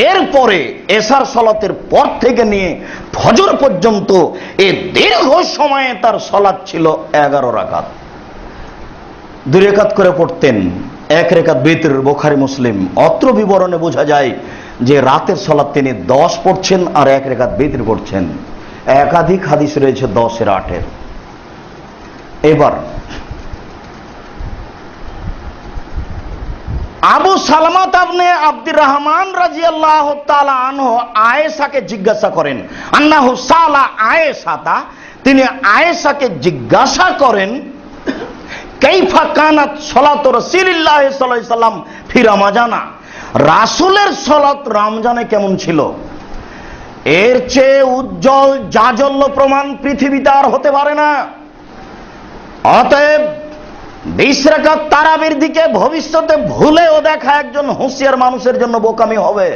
এরপরে এশার সালাতের পর থেকে নিয়ে ফজর পর্যন্ত এই দীর্ঘ সময়ে তার সালাত ছিল 11 রাকাত। 2 রাকাত করে পড়তেন, 1 রাকাত বিতর। বুখারী মুসলিম। অত্র বিবরণে বোঝা যায় যে রাতের সালাত তিনি 10 পড়ছেন আর 1 রাকাত বিতর পড়ছেন। একাধিক হাদিস রয়েছে 10 এর 8 এর। এবার আবু সালামাত ইবনে আব্দুর রহমান রাদিয়াল্লাহু তাআলা আনহু আয়েশাকে জিজ্ঞাসা করেন, আন্নাহু সালা আয়েশাতা, তিনি আয়েশাকে জিজ্ঞাসা করেন, কাইফা কানাত সালাতু রাসূলিল্লাহ সাল্লাল্লাহু আলাইহি সাল্লাম ফি রমাজানা, রাসূলের সালাত রমজানে কেমন ছিল? এর চেয়ে উজ্জ্বল জাজল্য প্রমাণ পৃথিবীতে আর হতে পারে না। অতএব 20 রাকাত তারাবির দিকে ভবিষ্যতে ভুলেও দেখা একজন হুঁশিয়ার মানুষের জন্য বোকামি হবে।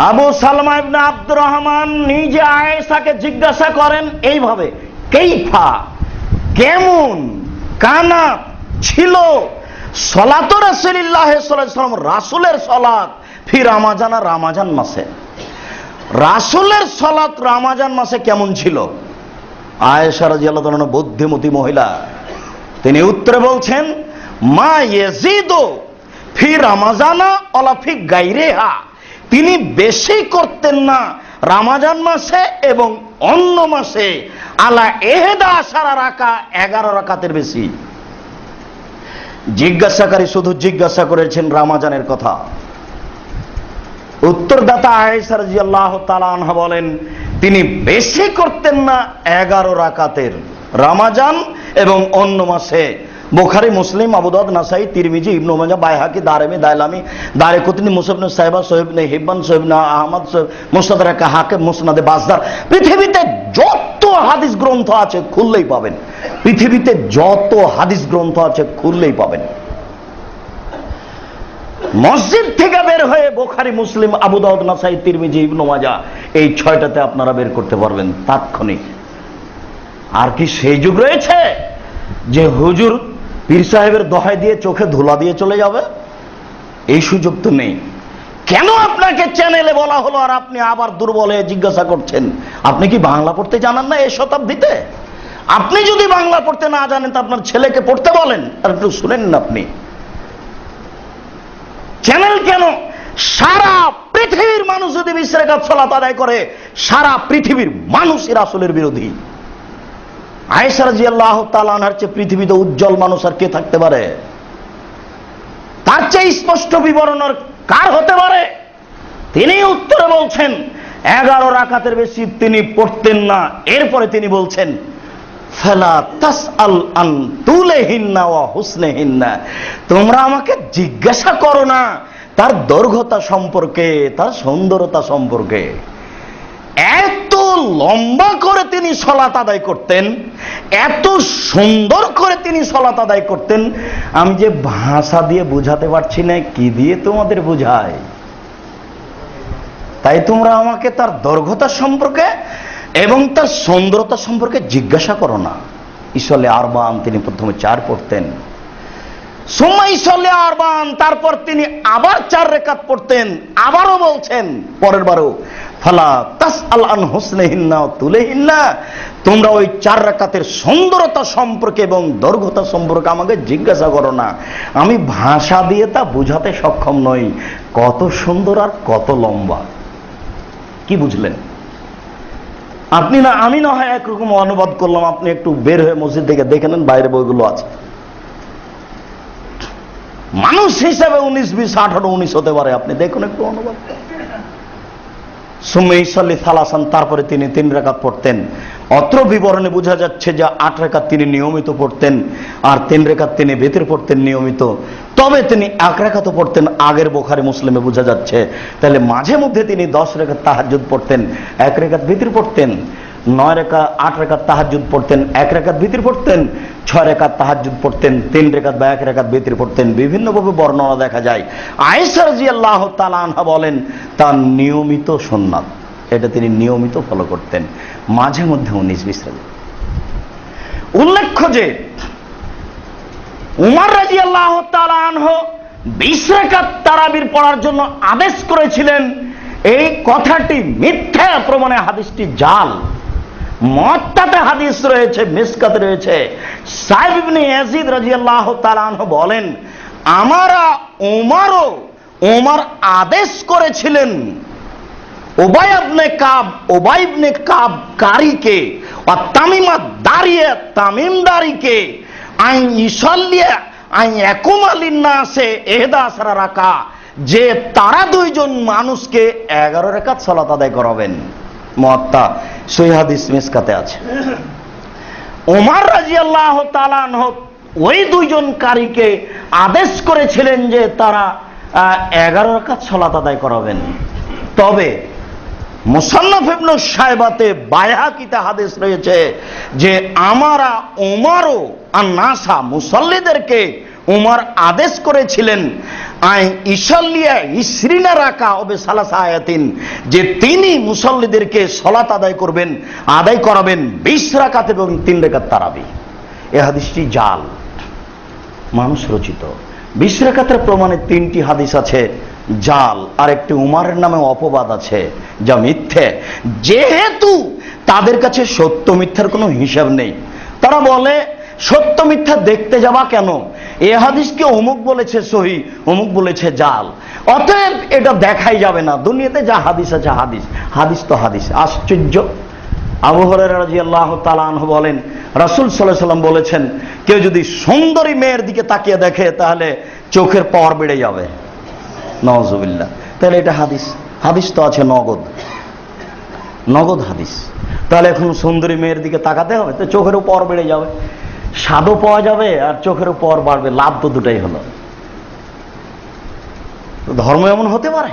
আবু সালমা ইবনে আব্দুর রহমান নিজে আয়েশাকে জিজ্ঞাসা করেন এইভাবে, কাইফা, কেমন, কানা ছিল সালাতু রাসূলিল্লাহ সাল্লাল্লাহু আলাইহি সাল্লাম, রাসূলের সালাত ফি রমাজান, রমাজান মাসে রাসূলের সালাত রমাজান মাসে কেমন ছিল? আয়েশা রাদিয়াল্লাহু তাআলা বুদ্ধিমতী মহিলা, তিনি উত্তরে বলছেন, মা ইয়াজিদু ফি রমাজানা ওয়ালা ফি গায়রিহা, তিনি বেশি করতেন না রমাজান মাসে এবং অন্য মাসে আলা 11 রাকা, 11 রাকাতের বেশি। জিজ্ঞাসাকারী শুধু জিজ্ঞাসা করেছেন রমাজানের কথা। উত্তরদাতা আয়েশা রাদিয়াল্লাহু তাআলা আনহা বলেন, তিনি বেশি করতেন না 11 রাকাতের রমাজান এবং অন্য মাসে। বুখারী, মুসলিম, আবু দাউদ, নাসাই, তিরমিজি, ইবনে মাজাহ, বাইহাকি, দারমি, দাইলামি, দারকুতনি, মুসা ইবনে সাহিবা, সহিহ ইবনে হিব্বান, সহিহ ইবনে আহমদ, মুস্তাদরাক হাকিম, মুসনাদে বাজদার। পৃথিবীতে যত হাদিস গ্রন্থ আছে খুললেই পাবেন, পৃথিবীতে যত হাদিস গ্রন্থ আছে খুললেই পাবেন। মসজিদ থেকে বের হয়ে বুখারী, মুসলিম, আবু দাউদ, নাসাই, তিরমিজি, ইবনে মাজাহ, এই 6টাতে আপনারা বের করতে পারবেন তাৎক্ষণিক। আর কি সেই যুগ রয়েছে যে হুজুর পীর সাহেবের দোহাই দিয়ে চোখে ধুলা দিয়ে চলে যাবে? এই সুযোগ তো নেই। কেন আপনাকে চ্যানেলে বলা হলো আর আপনি আবার দুর্বল হয়ে জিজ্ঞাসা করছেন? আপনি কি বাংলা পড়তে জানান না এই শতাব্দীতে? আপনি যদি বাংলা পড়তে না জানেন তা আপনার ছেলেকে পড়তে বলেন, আর একটু শুনেন না আপনি। চ্যানেল কেন? সারা পৃথিবীর মানুষ যদি 20 রাকাত সালাত আদায় করে, সারা পৃথিবীর মানুষই রাসূলের বিরোধী। আয়েশা রাদিয়াল্লাহু তাআলা আনহার চেয়ে পৃথিবীতে উজ্জ্বল মানুষ আর কে থাকতে পারে? তার চেয়ে স্পষ্ট বিবরণ আর কার হতে পারে? তিনি উত্তরে বলছেন 11 রাকাতের বেশি তিনি পড়তেন না। এরপরে তিনি বলছেন ফালা তাসআল আন তুলিহিন্না ওয়া হুসনিহিন্না, তোমরা আমাকে জিজ্ঞাসা করো না তার দৈর্ঘ্যতা সম্পর্কে, তার সুন্দরতা সম্পর্কে। এত লম্বা করে তিনি সালাত আদায় করতেন, এত সুন্দর করে তিনি সালাত আদায় করতেন, আমি যে ভাষা দিয়ে বুঝাতে পারছি না, কি দিয়ে তোমাদের বুঝাই। তাই তোমরা আমাকে তার দৈর্ঘ্যতা সম্পর্কে এবং তার সুন্দরতা সম্পর্কে জিজ্ঞাসা করো না। ইসলে আরবান, তিনি প্রথমে 4 পড়তেন, সুম্মা ইসলে আরবান, তারপর তিনি আবার 4 রাকাত পড়তেন। আবারও বলছেন পরের বারও ফালা তাসআল আন হুসনিহিন্না ওয়া তুলিহিন্না, তোমরা ওই 4 রাকাতের সুন্দরতা সম্পর্কে এবং দৈর্ঘ্যতা সম্পর্কে আমাকে জিজ্ঞাসা করো না, আমি ভাষা দিয়ে তা বুঝাতে সক্ষম নই কত সুন্দর আর কত লম্বা। কি বুঝলেন আপনি? না আমি না হয় একরকম অনুবাদ করলাম, আপনি একটু বের হয়ে মসজিদ থেকে দেখে নেন, বাইরে বইগুলো আছে। মানুষ হিসাবে 19, 20, 18, 19 হতে পারে, আপনি দেখুন একটু অনুবাদ। সুম্মা ইসাল্লি সালাসান, তারপরে তিনি 3 রাকাত পড়তেন। অত্র বিবরণে বোঝা যাচ্ছে যে 8 রাকাত তিনি নিয়মিত পড়তেন, আর 3 রাকাত তিনি ভিতর পড়তেন নিয়মিত। তবে তিনি 1 রাকাত পড়তেন, আগের বুখারী মুসলিমে বোঝা যাচ্ছে। তাহলে মাঝে মধ্যে তিনি 10 রাকাত তাহাজ্জুদ পড়তেন, 1 রাকাত ভিতর পড়তেন। 8 রাকাত তাহাজ্জুদ পড়তেন, 1 রাকাত ভিতর পড়তেন। 6 রাকাত তাহাজ্জুদ পড়তেন, 3 রাকাত বা 1 রাকাত ভিতর পড়তেন। বিভিন্নভাবে বর্ণনা দেখা যায়। আয়েশা রাদিয়াল্লাহু তাআলা আনহা বলেন তার নিয়মিত সুন্নাত, এটা তিনি নিয়মিত ফলো করতেন। মাঝে মধ্যে 19-20 রাকাত। উল্লেখ্য যে উমর রাদিয়াল্লাহু তাআলা আনহু 20 রাকাত তারাবির পড়ার জন্য আদেশ করেছিলেন, এই কথাটি মিথ্যা প্রমাণে হাদিসটি জাল। মুওয়াত্তাতে হাদিস রয়েছে, মিসকাতে রয়েছে। সাইব ইবনে ইয়াজিদ রাদিয়াল্লাহু তাআলা আনহু বলেন ওমর আদেশ করেছিলেন উবাই ইবনে কাব কারীকে আর তামিমা দাঁড়িয়ে তামিমদারিকে আইন ইসাল্লিয়া আইন ইয়াকুমা লিন্নাসে 11 রাকা, যে তারা 2 জন মানুষকে 11 রাকাত সালাত আদায় করাবেন। মুওয়াত্তা সহিহ হাদিস মিসকাতে আছে। ওমর রাদিয়াল্লাহু তাআলা আনহু ওই 2 জন কারীকে আদেশ করেছিলেন যে তারা 11 রাকাত সালাত আদায় করাবেন। তবে মুসান্নাফ ইবনে শায়বাতে বাইহাকিতে হাদিস রয়েছে যে ওমরও আর নাসা, মুসাল্লিদেরকে উমর আদেশ করেছিলেন আই ইসাল্লিয়া 20 রাকা ওবে সালাসা আয়াতিন, যে তিনি মুসাল্লিদেরকে সালাত আদায় করাবেন 20 রাকাত এবং 3 রাকাত তারাবি। এই হাদিসটি জাল, মানুষ রচিত। 20 রাকাতের প্রমাণে 3টি হাদিস আছে জাল, আর একটি উমরের নামে অপবাদ আছে যা মিথ্যে। যেহেতু তাদের কাছে সত্য মিথ্যার কোনো হিসাব নেই, তারা বলে সত্য মিথ্যা দেখতে যাবা কেন, এ হাদিসকে অমুক বলেছে সহি, অমুক বলেছে জাল, অতএব এটা দেখাই যাবে না। দুনিয়াতে যা হাদিস আছে হাদিস তো হাদিস। আশ্চর্য! আবু হুরায়রা রাদিয়াল্লাহু তাআলা আনহু বলেন রাসূল সাল্লাল্লাহু আলাইহি ওয়াসাল্লাম বলেছেন কেউ যদি সুন্দরী মেয়ের দিকে তাকিয়ে দেখে তাহলে চোখের পাওয়ার বেড়ে যাবে। নাউজুবিল্লাহ। তাহলে এটা হাদিস তো আছে নগদ হাদিস। তাহলে এখন সুন্দরী মেয়ের দিকে তাকাতে হবে, তো চোখেরও পাওয়ার বেড়ে যাবে, স্বাদও পাওয়া যাবে আর চোখেরও পাওয়ার বাড়বে। লাভ তো দুটাই হলো। ধর্ম এমন হতে পারে?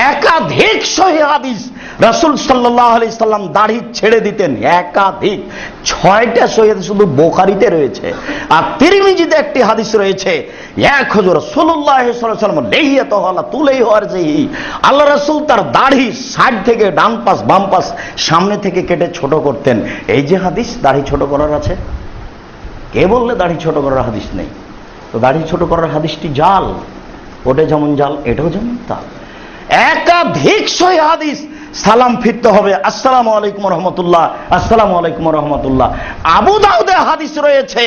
একাধিক সহিহ হাদিস রাসূল সাল্লাল্লাহু আলাইহি সাল্লাম দাড়ি ছেড়ে দিতেন, একাধিক 6টা সহিহ হাদিস শুধু বুখারীতে রয়েছে। আর তিরমিজিতে একটি হাদিস রয়েছে এক হুজুর রাসূলুল্লাহ সাল্লাল্লাহু আলাইহি ওয়াসাল্লাম লিহিয়াতুহু আলা তুলাইহি ওয়ারজিহি, আল্লাহ রাসূল তার দাড়ি সাইড থেকে ডান পাশ বাম পাশ সামনে থেকে কেটে ছোট করতেন। এই যে হাদিস দাড়ি ছোট করার আছে, কে বললে দাড়ি ছোট করার হাদিস নেই? তো দাড়ি ছোট করার হাদিসটি জাল, ওটা যেমন জাল এটাও যেমন তাল। একাধিক সহিহ হাদিস সালাম ফিরতে হবে আসসালামু আলাইকুম রহমতুল্লাহ, আসসালামু আলাইকুম রহমতুল্লাহ। আবু দাউদে হাদিস রয়েছে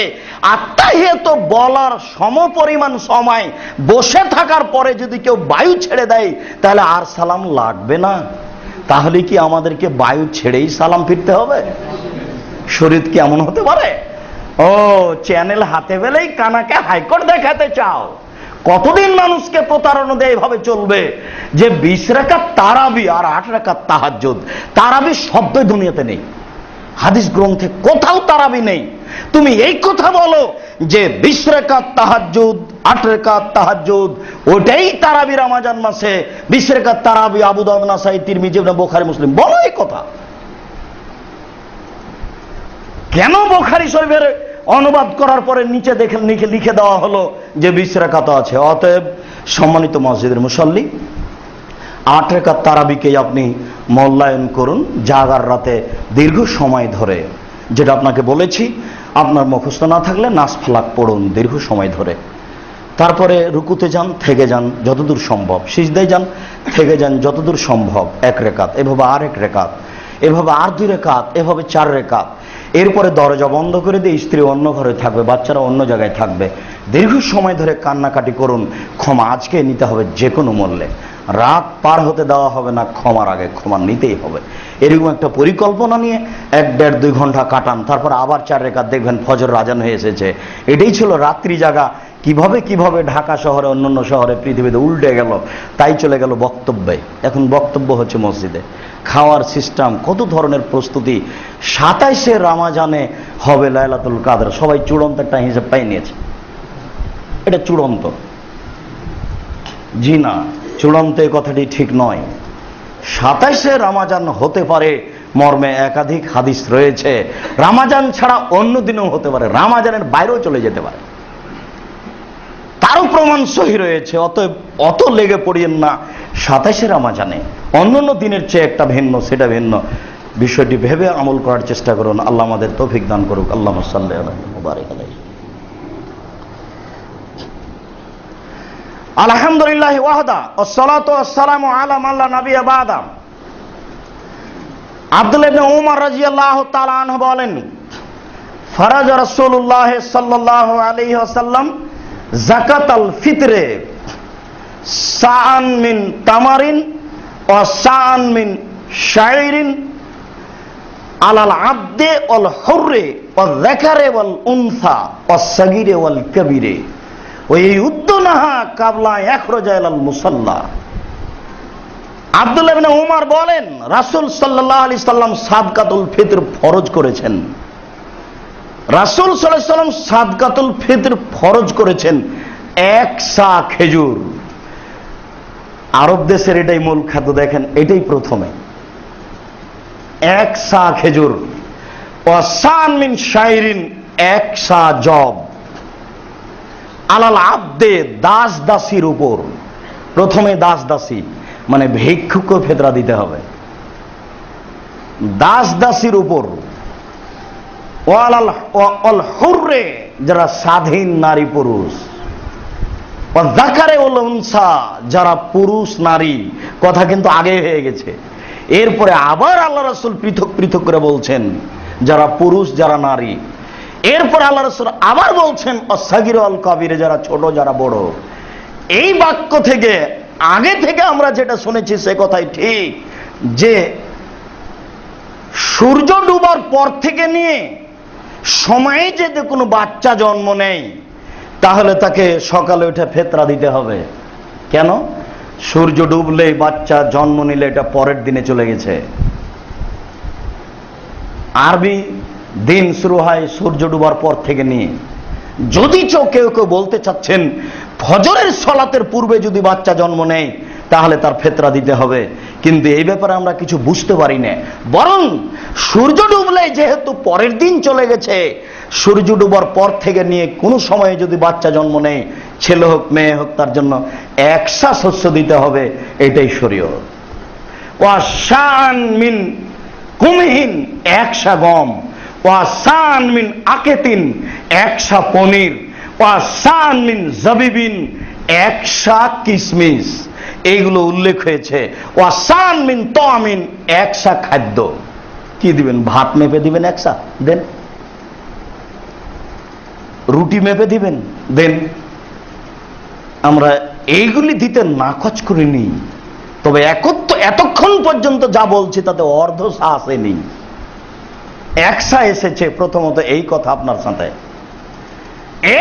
আত্তাহিয়াত বলার সমপরিমাণ সময় বসে থাকার পরে যদি কেউ বায়ু ছেড়ে দেয় তাহলে আর সালাম লাগবে না। তাহলে কি আমাদেরকে বায়ু ছেড়েই সালাম ফিরতে হবে? শরীয়ত কি এমন হতে পারে? ও চ্যানেল হাতে পেলেই কানাকে হাইকোর্ট দেখাতে চাও? কতদিন মানুষকে প্রতারণা দিয়ে এভাবে চলবে যে 20 রাকাত তারাবি আর 8 রাকাত তাহাজ্জুদ? তারাবি শব্দই দুনিয়াতে নেই, হাদিস গ্রন্থে কোথাও তারাবি নেই। তুমি এই কথা বলো যে 20 রাকাত তাহাজ্জুদ 8 রাকাত তাহাজ্জুদ ওটাই তারাবি রমজান মাসে, 20 রাকাত তারাবি আবু দাউদ নাসাই তিরমিজি ইবনে বুখারী মুসলিম, বলো এই কথা। কেন বুখারী শরীফের অনুবাদ করার পরে নিচে দেখে লিখে দেওয়া হলো যে 20 রাকাত আছে? অতএব সম্মানিত মসজিদের মুসল্লি, 8 রাকাত তারাবিকে আপনি মূল্যায়ন করুন জাগার রাতে দীর্ঘ সময় ধরে। যেটা আপনাকে বলেছি, আপনার মুখস্থ না থাকলে নাস ফালাক পড়ুন দীর্ঘ সময় ধরে। তারপরে রুকুতে যান, থেকে যান যতদূর সম্ভব, সিজদায় যান, থেকে যান যতদূর সম্ভব। 1 রাকাত, এভাবে আর 1 রাকাত, এভাবে আর 2 রাকাত, এভাবে 4 রাকাত। এরপরে দরজা বন্ধ করে দিয়ে স্ত্রী অন্য ঘরে থাকবে, বাচ্চারা অন্য জায়গায় থাকবে। দীর্ঘ সময় ধরে কান্নাকাটি করুন। ক্ষমা আজকে নিতে হবে যে কোনো মূল্যে, রাত পার হতে দেওয়া হবে না, ক্ষমার আগে ক্ষমা নিতেই হবে। এরকম একটা পরিকল্পনা নিয়ে 1, 1.5, 2 ঘন্টা কাটান। তারপর আবার 4 রাকাত, দেখবেন ফজর আজান হয়ে এসেছে। এটাই ছিল রাত্রি জাগা। কিভাবে ঢাকা শহরে অন্যান্য শহরে পৃথিবীতে উল্টে গেল, তাই চলে গেল বক্তব্যে। এখন বক্তব্য হচ্ছে মসজিদে। খাওয়ার সিস্টেম, কত ধরনের প্রস্তুতি। 27শে রমজানে হবে লাইলাতুল কাদর, সবাই চূড়ান্ত একটা হিসাব পাই নিয়েছে। এটা চূড়ান্ত? জি না, চূড়ান্ত এই কথাটি ঠিক নয়। 27শে রমজান হতে পারে মর্মে একাধিক হাদিস রয়েছে। রমজান ছাড়া অন্য দিনেও হতে পারে, রমজানের বাইরেও চলে যেতে পারে, তারও প্রমাণ সহি রয়েছে। অতএব অত লেগে পড়িয়েন না 27শে রমজানে। অন্যান্য দিনের চেয়ে একটা ভিন্ন, সেটা ভিন্ন। বিষয়টি ভেবে আমল করার চেষ্টা করুন। আল্লাহ আমাদের তৌফিক দান করুক। আল্লাহুম্মা সাল্লি আলা মুবারিক আলাইহি। আলহামদুলিল্লাহি ওয়াহদা ওয়াসসালাতু ওয়াসসালামু আলা মান লা নাবিয়্যা বা'দা। আব্দুল্লাহ ইবনে উমর রাদিয়াল্লাহু তাআলা আনহু বলেন, ফরাজ রাসূলুল্লাহ সাল্লাল্লাহু আলাইহি ওয়াসাল্লাম যাকাতাল ফিতরে সাআন মিন তামারিন ওয়া সাআন মিন শাইরিন আলাল আবদে ওয়াল হুররে ওয়াল যাকারে ওয়াল উনসা ওয়াস সাগীরে ওয়াল কাবীরে ওয়া ইউদ্দুনাহা কাবলা ইয়াখরুজা ইলাল মুসাল্লা। আব্দুল্লাহ ইবনে উমর বলেন, রাসূল সাল্লাল্লাহু আলাইহি সাল্লাম সাদকাতুল ফিতর ফরজ করেছেন। রাসূল সাল্লাল্লাহু আলাইহি সাল্লাম সাদকাতুল ফিতর ফরজ করেছেন 1 সা খেজুর। আরব দেশের এটাই মূল খাদ্য। দেখেন, এটাই প্রথমে 1 সা খেজুর। ওয়াসান মিন শাইরিন 1 সা জব। আলাল আবদে দাস দাসীর উপর, প্রথমে দাস দাসী মানে ভিক্ষুককে ফেতরা দিতে হবে, দাস দাসীর উপর। ওয়াল হুররে যারা স্বাধীন নারী পুরুষ, ওয়া যাকারে ওয়াল উনসা যারা পুরুষ নারী। কথা কিন্তু আগে হয়ে গেছে। এরপরে আবার আল্লাহ রাসূল পৃথক পৃথক করে বলছেন যারা পুরুষ যারা নারী। এরপরে আল্লাহ রাসূল আবার বলছেন অসাগীর ওয়াল কাবীর যারা ছোট যারা বড়। এই বাক্য থেকে আগে থেকে আমরা যেটা শুনেছি সে কথাই ঠিক, যে সূর্য ডুবার পর থেকে নিয়ে সময়ে যদি কোনো বাচ্চা জন্ম নেয় তাহলে তাকে সকালে উঠে ফেতরা দিতে হবে। কেন? সূর্য ডুবলেই বাচ্চা জন্ম নিলে এটা পরের দিনে চলে গেছে। আরবি দিন শুরু হয় সূর্য ডুবার পর থেকে নিয়ে। যদি কেউ বলতে চাচ্ছেন ফজরের সালাতের পূর্বে যদি বাচ্চা জন্ম নেয় তাহলে তার ফেতরা দিতে হবে, কিন্তু এই ব্যাপারে আমরা কিছু বুঝতে পারি না। বরং সূর্য ডুবলে যেহেতু পরের দিন চলে গেছে, সূর্য ডুবার পর থেকে নিয়ে কোনো সময়ে যদি বাচ্চা জন্ম নেয়, ছেলে হোক মেয়ে হোক, তার জন্য 1 সা শস্য দিতে হবে। এটাই শরীয়ত। ওয়াসান মিন কুমহিন 1 সা গম, ওয়াসান মিন আকেতিন 1 সা পনির, ওয়াসান মিন জাবিবিন 1 সা কিশমিশ। এইগুলো উল্লেখ হয়েছে। ওয়াসান মিন তামিন, একসা খাদ্য। কি দিবেন? ভাত মেপে দিবেন একসা? দেন। রুটি মেপে দিবেন? দেন। আমরা এইগুলি দিতে নাকচ করিনি, তবে এতক্ষণ পর্যন্ত যা বলছি তাতে অর্ধসা আসেনি, একসা এসেছে। প্রথমত এই কথা আপনার সাথে।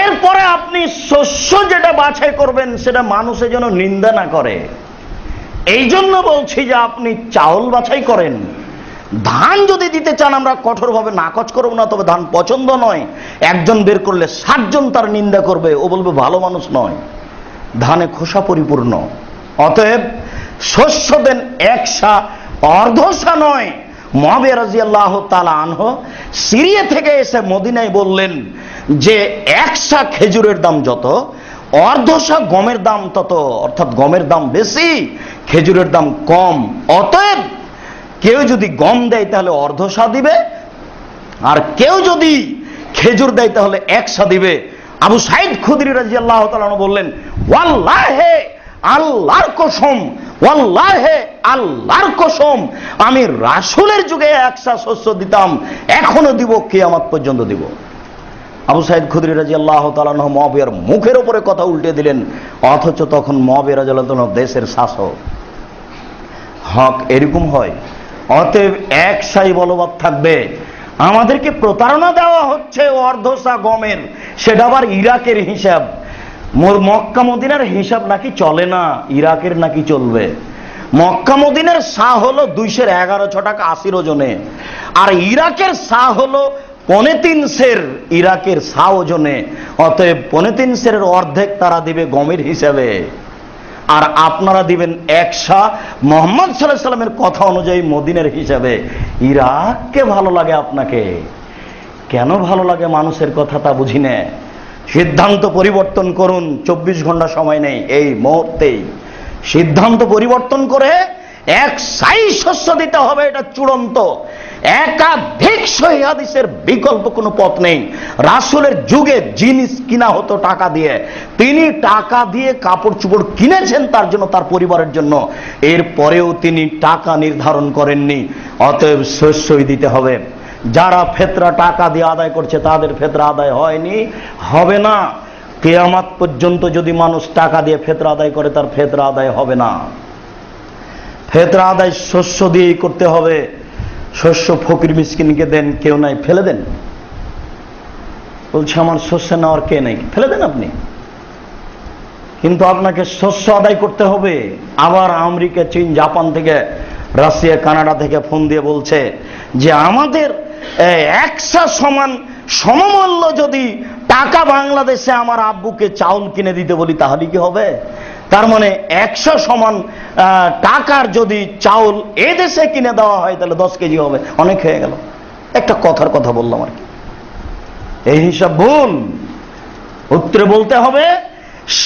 এরপরে আপনি শস্য যেটা বাছাই করবেন সেটা মানুষের যেন নিন্দা না করে, এই জন্য বলছি যে আপনি চাউল বাছাই করেন। ধান যদি দিতে চান আমরা কঠোরভাবে নাকচ করব না, তবে ধান পছন্দ নয়। একজন বের করলে 60 জন তার নিন্দা করবে, ও বলবে ভালো মানুষ নয়। ধানে খোসা পরিপূর্ণ। অতএব শস্য দেন একসা, অর্ধসা নয়। মুআবিয়া রাদিয়াল্লাহু তাআলা আনহু সিরিয়া থেকে এসে মদিনায় বললেন যে একসা খেজুরের দাম যত, অর্ধসা গমের দাম তত, অর্থাৎ গমের দাম বেশি, খেজুরের দাম কম। অতএব কেউ যদি গম দেয় তাহলে অর্ধসা দিবে, আর কেউ যদি খেজুর দেয় তাহলে একসা দিবে। আবু সাঈদ খুদরি রাদিয়াল্লাহু তাআলা বললেন, ওয়াল্লাহে, আল্লাহর কসম, ওয়াল্লাহে, আল্লাহর কসম, আমি রাসূলের যুগে একসা শস্য দিতাম, এখনো দিব, কিয়ামত পর্যন্ত দিব। আবু সাঈদ খুদরি রাদিয়াল্লাহু তাআলা মুআবিয়ার মুখের উপরে কথা উল্টে দিলেন, অথচ তখন মুআবিয়া রাদিয়াল্লাহু তাআলা দেশের শাসক। হক এরকম হয়। অতএব একসাই বলবৎ থাকবে। আমাদেরকে প্রতারণা দেওয়া হচ্ছে অর্ধসা গমের, সেটা আবার ইরাকের হিসাব। মক্কা মদিনার হিসাব নাকি চলে না, ইরাকের নাকি চলবে। মক্কা মদিনার সা হলো 211 টাকা 80 ওজনে, আর ইরাকের সা হলো 3.25 সের, ইরাকের সা ওজনে। অতএব 3.25 সেরের অর্ধেক তারা দিবে গমের হিসাবে, আর আপনারা দিবেন একসা মুহাম্মদ সাল্লাল্লাহু আলাইহি সাল্লামের কথা অনুযায়ী মদিনার হিসাবে। ইরাককে ভালো লাগে আপনাকে, কেন ভালো লাগে মানুষের কথা তা বুঝি না। সিদ্ধান্ত পরিবর্তন করুন, 24 ঘন্টা সময় নেই, এই মুহূর্তেই সিদ্ধান্ত পরিবর্তন করে একসাই শস্য দিতে হবে, এটা চূড়ান্ত। একাধিক সহিহ হাদিসের বিকল্প কোনো পথ নেই। রাসূলের যুগে জিনিস কিনা হতো টাকা দিয়ে, তিনি টাকা দিয়ে কাপড় চোপড় কিনেছেন তার জন্য, তার পরিবারের জন্য। এরপরেও তিনি টাকা নির্ধারণ করেননি। অতএব শস্যই দিতে হবে। যারা ফেতরা টাকা দিয়ে আদায় করছে তাদের ফেতরা আদায় হয়নি, হবে না। কিয়ামত পর্যন্ত যদি মানুষ টাকা দিয়ে ফেতরা আদায় করে তার ফেতরা আদায় হবে না। ফেতরা আদায় শস্য দিয়েই করতে হবে। শস্য ফকির মিসকিনকে দেন, কেউ নাই ফেলে দেন। বলছে আমার শস্য নেওয়ার কে নেই, ফেলে দেন আপনি। কিন্তু আপনাকে শস্য আদায় করতে হবে। আবার আমেরিকা, চীন, জাপান থেকে, রাশিয়া, কানাডা থেকে ফোন দিয়ে বলছে যে আমাদের একসা সমান সমমূল্য যদি টাকা বাংলাদেশে আমার আব্বুকে চাউল কিনে দিতে বলি তাহলে কি হবে? তার মানে 100 সমান টাকার যদি চাউল এ দেশে কিনে দেওয়া হয় তাহলে 10 কেজি হবে, অনেক হয়ে গেল। একটা কথার কথা বললাম আর কি, এই হিসাব ভুল। উত্তরে বলতে হবে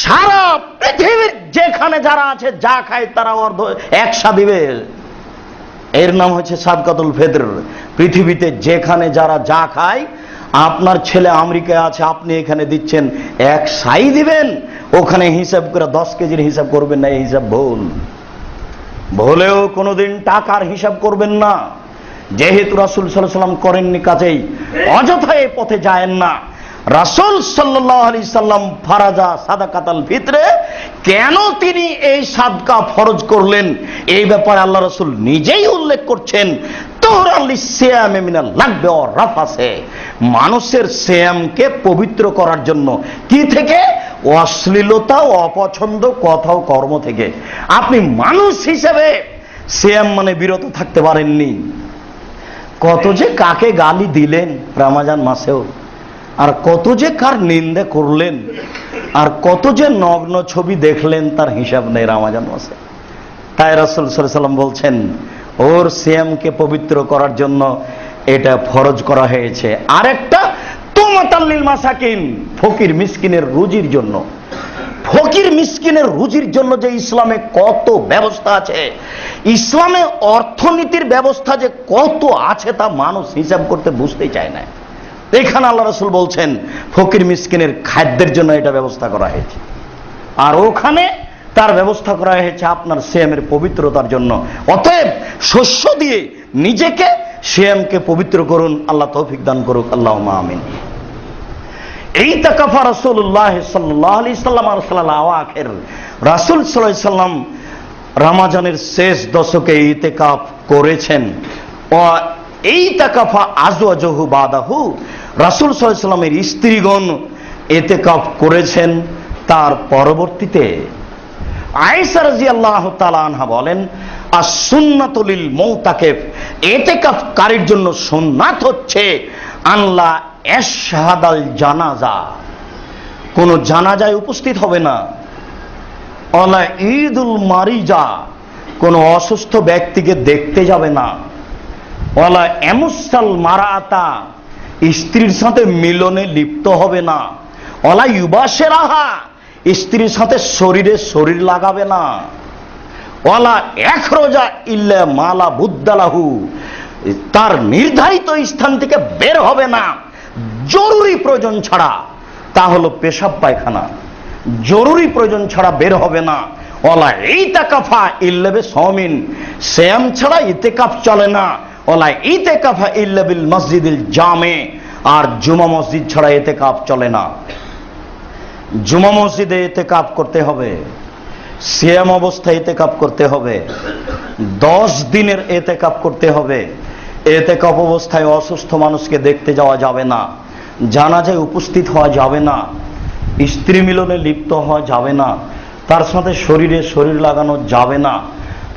সারা পৃথিবীর যেখানে যারা আছে যা খায় তারা অর্ধ একসা দিবে। এর নাম হচ্ছে সাদকাতুল ফিতর। পৃথিবীতে যেখানে যারা যা খায়, আপনার ছেলে আমেরিকায় আছে, আপনি এখানে দিচ্ছেন, একসাই দিবেন। ওখানে হিসাব করে 10 কেজির হিসাব করবেন না, এই হিসাব ভুল। ভুলেও কোনোদিন টাকার হিসাব করবেন না। যেহেতু রাসূল সাল্লাল্লাহু আলাইহি সাল্লাম করেননি, কাজেই অযথা এই পথে যায়েন না। রাসূল সাল্লাল্লাহু আলাইহি সাল্লাম ফারাজা সাদাকাতুল ফিতরে, কেন তিনি এই সাদকা ফরজ করলেন এই ব্যাপারে আল্লাহ রাসূল নিজেই উল্লেখ করছেন। মানুষের সিয়ামকে পবিত্র করার জন্য। কি থেকে? অশ্লীলতা, অপছন্দ কথা ও কর্ম থেকে। আপনি মানুষ হিসেবে সিয়াম মানে বিরত থাকতে পারেননি। কত যে কাকে গালি দিলেন রমজান মাসেও, আর কত যে কার নিন্দা করলেন, আর কত যে নগ্ন ছবি দেখলেন তার হিসাব নেই রমজান মাসে। তাই রাসূল সাল্লাল্লাহু আলাইহি সাল্লাম বলছেন ওর সিয়ামকে পবিত্র করার জন্য এটা ফরজ করা হয়েছে। আরেকটা তুমাতাল্লিল মাসাকিন, ফকির মিসকিনের রুজির জন্য। ফকির মিসকিনের রুজির জন্য যে ইসলামে কত ব্যবস্থা আছে, ইসলামে অর্থনীতির ব্যবস্থা যে কত আছে তা মানুষ হিসাব করতে বুঝতেই চায় না। এখানে আল্লাহ রাসূল বলছেন ফকির মিসকিনের খাদ্যের জন্য এটা ব্যবস্থা করা হয়েছে। আর ওখানে তার ব্যবস্থা করা হয়েছে আপনার সিয়ামের পবিত্রতার জন্য। অতএব শস্য দিয়ে নিজেকে সিয়ামকে পবিত্র করুন। আল্লাহ তৌফিক দান করুক, আল্লাহুম্মা আমিন। ইতাকাফা রাসূলুল্লাহ সাল্লাল্লাহু আলাইহি সাল্লাম সাল্লাল্লাহু আখির, রাসূল সাল্লাল্লাহু আলাইহি সাল্লাম রমজানের শেষ দশকে ইতিকাফ করেছেন। ও ইতাকাফা আজওয়াজহু বাদাহু, রাসূল সাল্লাল্লাহু আলাইহি সাল্লামের স্ত্রীগণ ইতিকাফ করেছেন তার পরবর্তীতে। আয়েশা রাদিয়াল্লাহু তাআলা আনহা বলেন, আস-সুন্নাতু লিল মুতাকিফ, ইতিকাফকারীর জন্য সুন্নাত হচ্ছে আল্লাহ ইশহাদাল জানাজা, কোন জানাজায় উপস্থিত হবে না। ওয়ালা ঈদুল মারিজা, কোন অসুস্থ ব্যক্তিকে দেখতে যাবে না। ওয়ালা এমুসাল মারাতা, স্ত্রীর সাথে মিলনে লিপ্ত হবে না। ওয়ালা ইউবাশিরাহা, স্ত্রীর সাথে শরীরে শরীর লাগাবে না। ওয়ালা ইখরাজা ইল্লা মালা বুদ্দালাহু, তার নির্ধারিত স্থান থেকে বের হবে না জরুরি প্রয়োজন ছাড়া, তা হলো পেশাব পায়খানা। জরুরি প্রয়োজন ছাড়া বের হবে না। ওয়ালা ইতিকাফা ইল্লা বিসওমিন, সিয়াম ছাড়া ইতিকাফ চলে না। ওয়ালা ইতিকাফা ইল্লা বিল মসজিদিল জামে, আর জুমা মসজিদ ছাড়া ইতিকাফ চলে না। জুমা মসজিদে ইতিকাফ করতে হবে, সিয়াম অবস্থায় ইতিকাফ করতে হবে, 10 দিনের ইতিকাফ করতে হবে। ইতিকাফ অবস্থায় অসুস্থ মানুষকে দেখতে যাওয়া যাবে না, জানাজায় উপস্থিত হওয়া যাবে না, স্ত্রী মিলনে লিপ্ত হওয়া যাবে না, তার সাথে শরীরে শরীর লাগানো যাবে না,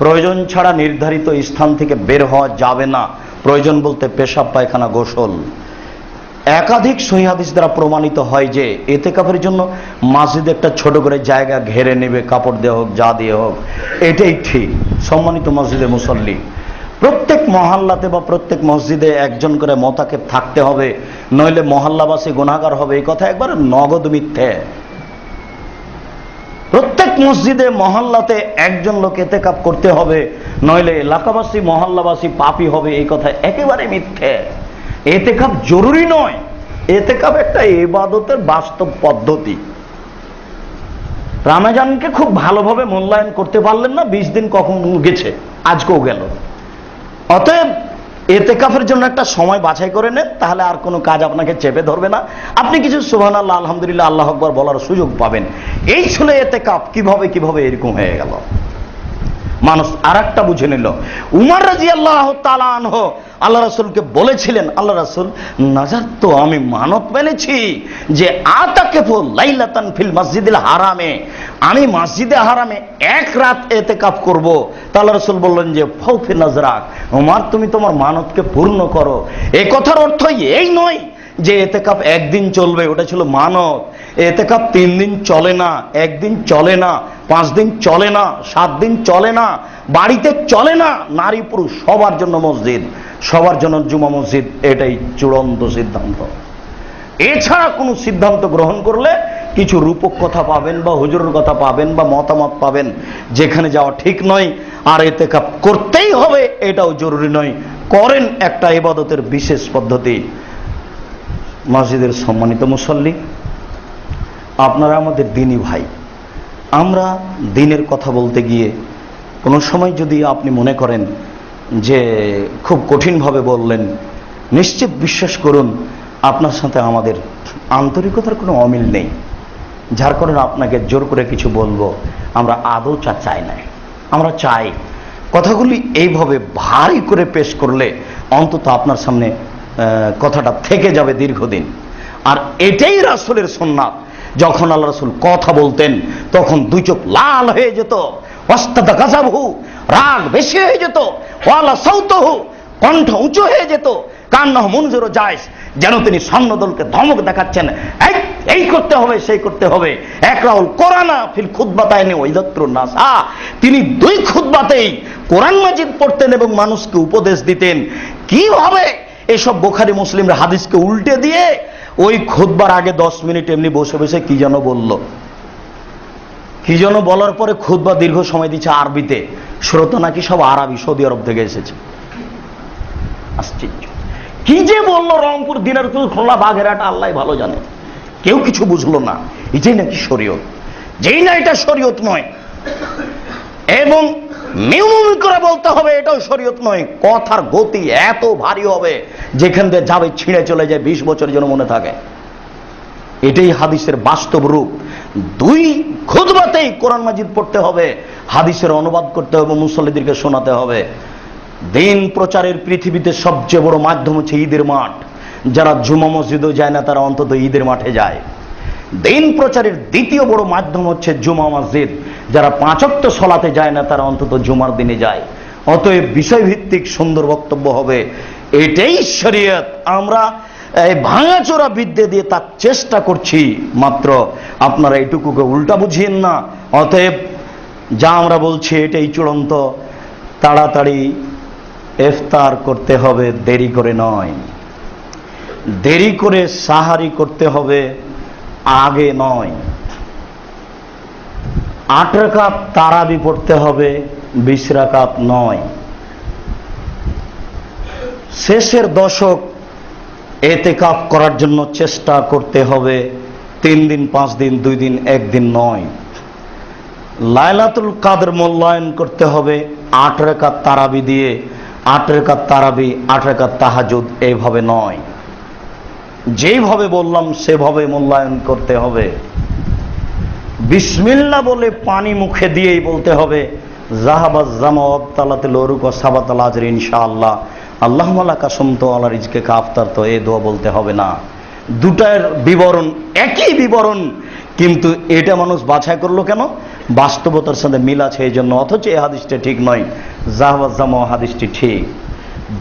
প্রয়োজন ছাড়া নির্ধারিত স্থান থেকে বের হওয়া যাবে না। প্রয়োজন বলতে পেশাব পায়খানা গোসল। একাধিক সহিহ হাদিস দ্বারা প্রমাণিত হয় যে ইতিকাফের জন্য মসজিদে একটা ছোট করে জায়গা ঘেরে নেবে, কাপড় দিয়ে হোক যা দিয়ে হোক, এটাই ঠিক। সম্মানিত মসজিদে মুসল্লি, প্রত্যেক মহল্লাতে বা প্রত্যেক মসজিদে একজন করে মোতাকিব থাকতে হবে, নইলে মহল্লাবাসী গুনাহগার হবে। এই কথা একবার নগদ মিথ্যে। প্রত্যেক মসজিদে মহল্লাতে একজন লোক ইতিকাফ করতে হবে, নইলে এলাকাবাসী মহল্লাবাসী পাপী হবে। এই কথা একেবারে মিথ্যে। ইতিকাফ জরুরি নয়, ইতিকাফ একটা ইবাদতের বাস্তব পদ্ধতি। রমজানকে খুব ভালোভাবে মূল্যায়ন করতে পারলেন না, 20 দিন কখন গেছে, আজকেও গেল। অতএব ইতিকাফের জন্য একটা সময় বাছাই করে নেন, তাহলে আর কোনো কাজ আপনাকে চেপে ধরবে না। আপনি কিছু সুবহানাল্লাহ, আলহামদুলিল্লাহ, আল্লাহু আকবার বলার সুযোগ পাবেন। এই ছিল ইতিকাফ। কিভাবে এরকম হয়ে গেল? মানুষ আরেকটা বুঝে নিল। উমর রাদিয়াল্লাহু তাআলা আনহু আল্লাহ রাসূলকে বলেছিলেন, আল্লাহ রাসূল, নাজার তো আমি মানত মেনেছি যে আতাকিফু লাইলাতান ফিল মসজিদিল হারামে, আমি মসজিদে হারামে 1 রাত ইতিকাফ করব। তা আল্লাহ রাসূল বললেন যে ফাউফি নাজরাক, উমর তুমি তোমার মানতকে পূর্ণ করো। এই কথার অর্থ এই নয় যে ইতিকাফ 1 দিন চলবে, ওটা ছিল মানত। ইতিকাফ 3 দিন চলে না, 1 দিন চলে না, 5 দিন চলে না, 7 দিন চলে না, বাড়িতে চলে না। নারী পুরুষ সবার জন্য মসজিদ, সবার জন্য জুমা মসজিদ, এটাই চূড়ান্ত সিদ্ধান্ত। এছাড়া কোনো সিদ্ধান্ত গ্রহণ করলে কিছু রূপক কথা পাবেন বা হুজুরের কথা পাবেন বা মতামত পাবেন, যেখানে যাওয়া ঠিক নয়। আর ইতিকাফ করতেই হবে এটাও জরুরি নয়। করেন একটা ইবাদতের বিশেষ পদ্ধতি। মসজিদের সম্মানিত মুসল্লি, আপনারা আমাদের দ্বীনী ভাই। আমরা দ্বীনের কথা বলতে গিয়ে কোনো সময় যদি আপনি মনে করেন যে খুব কঠিনভাবে বললেন, নিশ্চিত বিশ্বাস করুন আপনার সাথে আমাদের আন্তরিকতার কোনো অমিল নেই, যার কারণে আপনাকে জোর করে কিছু বলবো আমরা আদৌ চাই না। আমরা চাই কথাগুলি এইভাবে ভারী করে পেশ করলে অন্তত আপনার সামনে কথাটা থেকে যাবে দীর্ঘদিন। আর এটাই রাসূলের সুন্নাত। যখন আল্লাহ রাসূল কথা বলতেন তখন 2 চোখ লাল হয়ে যেত, ওয়াস্তাদা গাযাবহু, রাগ বেশি হয়ে যেত, ওয়ালা সাউতুহু, কণ্ঠ উঁচু হয়ে যেত, কান্নাহু মুনজিরু জায়শ, যেন তিনি সৈন্যদলকে ধমক দেখাচ্ছেন, এই করতে হবে সেই করতে হবে। একরাউল কোরআনা ফিল খুতবাতাইনি ওয়াইযাত্রুন নাস, তিনি 2 খুতবাতেই কোরআন মাজিদ পড়তেন এবং মানুষকে উপদেশ দিতেন। কিভাবে? এসব বুখারী মুসলিমের হাদিসকে উল্টে দিয়ে ওই খুতবার আগে 10 মিনিট এমনি বসে বসে কি যেন বলল, কি যেন বলার পরে খুতবা দীর্ঘ সময় দিচ্ছে আরবিতে। শ্রোতা নাকি সব আরবি, সৌদি আরব থেকে এসেছে। আশ্চর্য! কি যে বললো রংপুর, দিনাজপুর, খুলনা, বাগেরহাট, আল্লাহ ভালো জানে। কেউ কিছু বুঝলো না। এটাই নাকি শরীয়ত? যেই না এটা শরীয়ত নয়, এবং মিউমি করে বলতে হবে, এটাও শরীয়ত নয়। কথার গতি এত ভারী হবে যেখান দিয়ে যাবে ছিঁড়ে চলে যায়, 20 বছরের জন্য মনে থাকে। এটাই হাদিসের বাস্তব রূপ। 2 খুতবাতেই কোরআন মাজিদ পড়তে হবে, হাদিসের অনুবাদ করতে হবে, মুসল্লিদেরকে শোনাতে হবে। দিন প্রচারের পৃথিবীতে সবচেয়ে বড় মাধ্যম হচ্ছে ঈদের মাঠ। যারা জুমা মসজিদও যায় না তারা অন্তত ঈদের মাঠে যায়। দিন প্রচারের দ্বিতীয় বড় মাধ্যম হচ্ছে জুমা মসজিদ। যারা 5 ওয়াক্ত সালাতে যায় না তারা অন্তত জুমার দিনে যায়। অতএব বিষয়ভিত্তিক সুন্দর বক্তব্য হবে, এটাই শরীয়ত। আমরা এই ভাঙাচোরা বিদ্যে দিয়ে তার চেষ্টা করছি মাত্র, আপনারা এইটুকুকে উল্টা বুঝিয়েন না। অতএব যা আমরা বলছি এটাই চূড়ান্ত। তাড়াতাড়ি ইফতার করতে হবে, দেরি করে নয়। দেরি করে সাহারি করতে হবে, আগে নয়। 8 রাকাত তারাবি পড়তে হবে, 20 রাকাত নয়। শেষের দশক এতেকাফ করার জন্য চেষ্টা করতে হবে, 3 দিন 5 দিন 2 দিন 1 দিন নয়। লাইলাতুল কাদর মূল্যায়ন করতে হবে 8 রাকাত তারাবি দিয়ে, 8 রাকাত তারাবি 8 রাকাত তাহাজ্জুদ, এইভাবে নয়। যেইভাবে বললাম সেভাবে মূল্যায়ন করতে হবে। বিসমিল্লাহ বলে পানি মুখে দিয়েই বলতে হবে, জাহাবাজ জামা ওয়াবতালাতিল উরুক ওয়া সাবাতাল আজর ইনশাআল্লাহ, আল্লাহুম্মা লাকা সুমতু আলা রিজকিকা আফতারতু, এই দোয়া বলতে হবে না। দুটার বিবরণ একই বিবরণ, কিন্তু এটা মানুষ বাছাই করলো কেন? বাস্তবতার সাথে মিল আছে এই জন্য। অথচ এই হাদিসটা ঠিক নয়, জাহাবাজ জামা হাদিসটি ঠিক।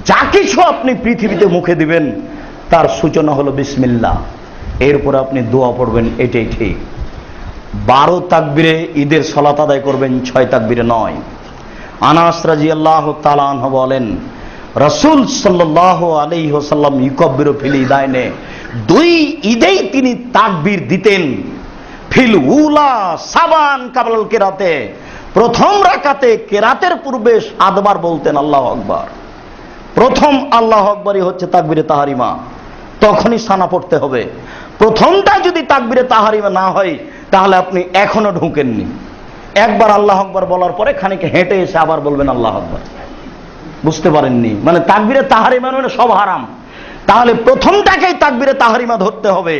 যা কিছু আপনি পৃথিবীতে মুখে দিবেন তার সূচনা হলো বিসমিল্লাহ, এরপর আপনি দোয়া পড়বেন, এটাই ঠিক। 12 তাকবীরে ঈদের সালাত আদায় করবেন, 6 তাকবীরে নয়। আনাস রাদিয়াল্লাহু তাআলা আনহু বলেন, রাসূল সাল্লাল্লাহু আলাইহি ওয়াসাল্লাম ইউকাব্বিরু ফিল ঈদাইনে, 2 ঈদেই তিনি তাকবীর দিতেন। ফিল উলা সাবান কাবলাল কিরাতে, প্রথম রাকাতে কেরাতের পূর্বে 7 বার বলতেন আল্লাহু আকবার। প্রথম আল্লাহু আকবারই হচ্ছে তাকবীরে তাহরিমা, তখনই সানা পড়তে হবে। প্রথমটা যদি তাকবীরে তাহরিমা না হয় তাহলে আপনি এখনো ঢুকেননি। একবার আল্লাহু আকবার বলার পরে খানিক হেঁটে এসে আবার বলবেন আল্লাহু আকবার, বুঝতে পারেননি? মানে তাকবীরে তাহরিমা মানে সব হারাম। তাহলে প্রথমটাকেই তাকবীরে তাহরিমা ধরতে হবে,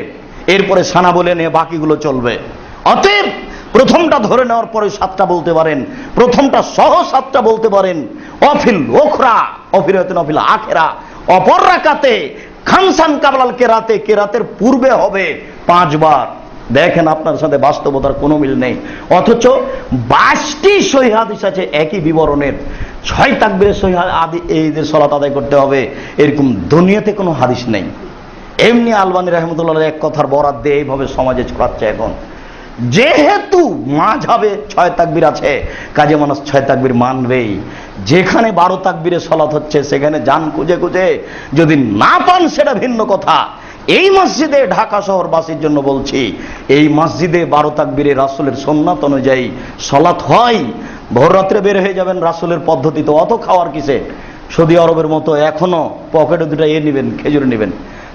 এরপরে সানা বলে নিয়ে বাকিগুলো চলবে। অতএব প্রথমটা ধরে নেওয়ার পরে 7টা বলতে পারেন, প্রথমটা সহ 7টা বলতে পারেন। অফিল ওখরা অফিরাতুন অফিল আখেরা, অপর রাকাতে খামসান কাবলাল কেরাতে, কেরাতের পূর্বে হবে 5 বার। দেখেন আপনার সাথে বাস্তবতার কোনো মিল নেই। অথচ 22টি সহিহ হাদিস আছে একই বিবরণের। 6 তাকবীরে সহিহ ঈদের সালাত আদায় করতে হবে, এরকম দুনিয়াতে কোনো হাদিস নেই। এমনি আলবানী রাহমাতুল্লাহ এক কথার বরাত দিয়ে এইভাবে সমাজে ছড়াচ্ছে এখন। যেহেতু মাযহাবে 6 তাকবীর আছে, কাজে মানুষ 6 তাকবীর মানবেই। যেখানে 12 তাকবীরে সালাত হচ্ছে সেখানে যান খুঁজে খুঁজে, যদি না পান সেটা ভিন্ন কথা। এই মসজিদে, ঢাকা শহরবাসীর জন্য বলছি, এই মসজিদে 12 তাকবীরে রাসূলের সুন্নাত অনুযায়ী সালাত হয়। ভোর রাত্রে বের হয়ে যাবেন রাসূলের পদ্ধতিতে, অত খাওয়ার কিসে? সৌদি আরবের মতো এখনো পকেটে 2টা নেবেন, খেজুর নেবেন,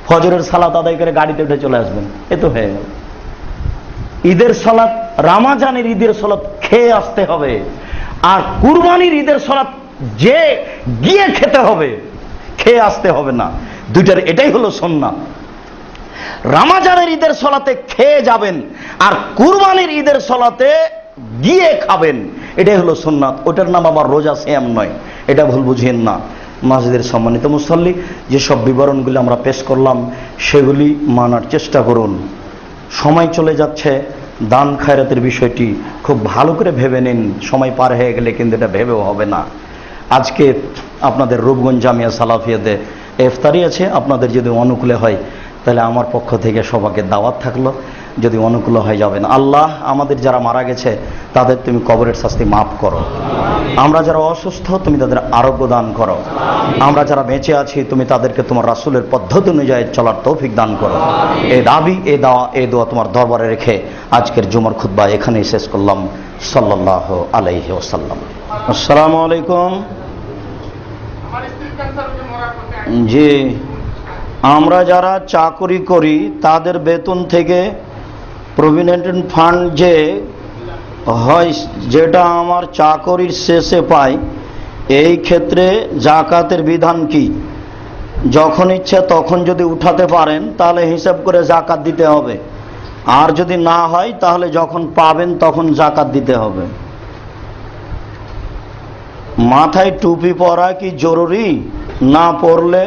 ফজরের সালাত আদায় করে গাড়িতে উঠে চলে আসবেন, এ তো হয়ে গেল। ঈদের সালাত, রামাজানের ঈদের সালাত খেয়ে আসতে হবে, আর কুরবানির ঈদের সালাত যে গিয়ে খেতে হবে, খেয়ে আসতে হবে না। দুইটার এটাই হলো সুন্নাত। রামাজানের ঈদের সালাতে খেয়ে যাবেন, আর কুরবানির ঈদের সালাতে গিয়ে খাবেন, এটাই হলো সুন্নাত। ওটার নাম আবার রোজা সিয়াম নয়, এটা ভুল বুঝিয়েন না। মসজিদের সম্মানিত মুসল্লি, যেসব বিবরণগুলি আমরা পেশ করলাম সেগুলি মানার চেষ্টা করুন। সময় চলে যাচ্ছে, দান খায়রাতের বিষয়টি খুব ভালো করে ভেবে নিন। সময় পার হয়ে গেলে কিন্তু এটা ভেবেও হবে না। আজকে আপনাদের রূপগঞ্জ জামিয়া সালাফিয়াতে ইফতারি আছে, আপনাদের যদি অনুকূলে হয় তাহলে আমার পক্ষ থেকে সবাইকে দাওয়াত থাকলো, যদি অনুকূল হয়ে যাবেন। আল্লাহ আমাদের যারা মারা গেছে তাদের তুমি কবরের শাস্তি মাফ করো। আমরা যারা অসুস্থ তুমি তাদের আরোগ্য দান করো। আমরা যারা বেঁচে আছি তুমি তাদেরকে তোমার রাসূলের পদ্ধতি অনুযায়ী চলার তৌফিক দান করো। এই দাবি, এই দোয়া তোমার দরবারে রেখে আজকের জুমার খুতবা এখানেই শেষ করলাম। সাল্লাল্লাহু আলাইহি ওয়াসাল্লাম। আসসালামু আলাইকুম। জি, আমরা যারা চাকরি করি তাদের বেতন থেকে প্রভিডেন্ট ফান্ড যে হয় যেটা আমার চাকরির শেষে পাই, এই ক্ষেত্রে জাকাতের বিধান কি? যখন ইচ্ছে তখন যদি উঠাতে পারেন তাহলে হিসাব করে জাকাত দিতে হবে, আর যদি না হয় তাহলে যখন পাবেন তখন জাকাত দিতে হবে। মাথায় টুপি পরা কি জরুরি? না পরলে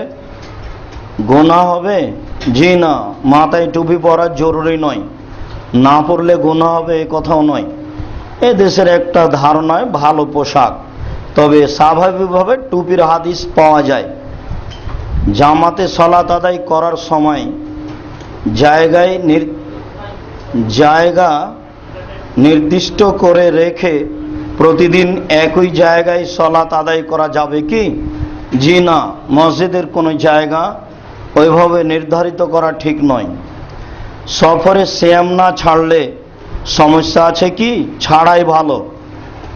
গুনাহ হবে? জি না, মাথায় টুপি পরা জরুরি নয়, না পরলে গুনাহ হবে এ কথাও নয়। এ দেশের একটা ধারণায় ভালো পোশাক, তবে স্বাভাবিকভাবে টুপির হাদিস পাওয়া যায়। জামাতে সালাত আদায় করার সময় জায়গা নির্দিষ্ট করে রেখে প্রতিদিন একই জায়গায় সালাত আদায় করা যাবে কি? জি না, মসজিদের কোনো জায়গা ওইভাবে নির্ধারিত করা ঠিক নয়। সফরে সিয়াম না ছাড়লে সমস্যা আছে কি? ছাড়াই ভালো,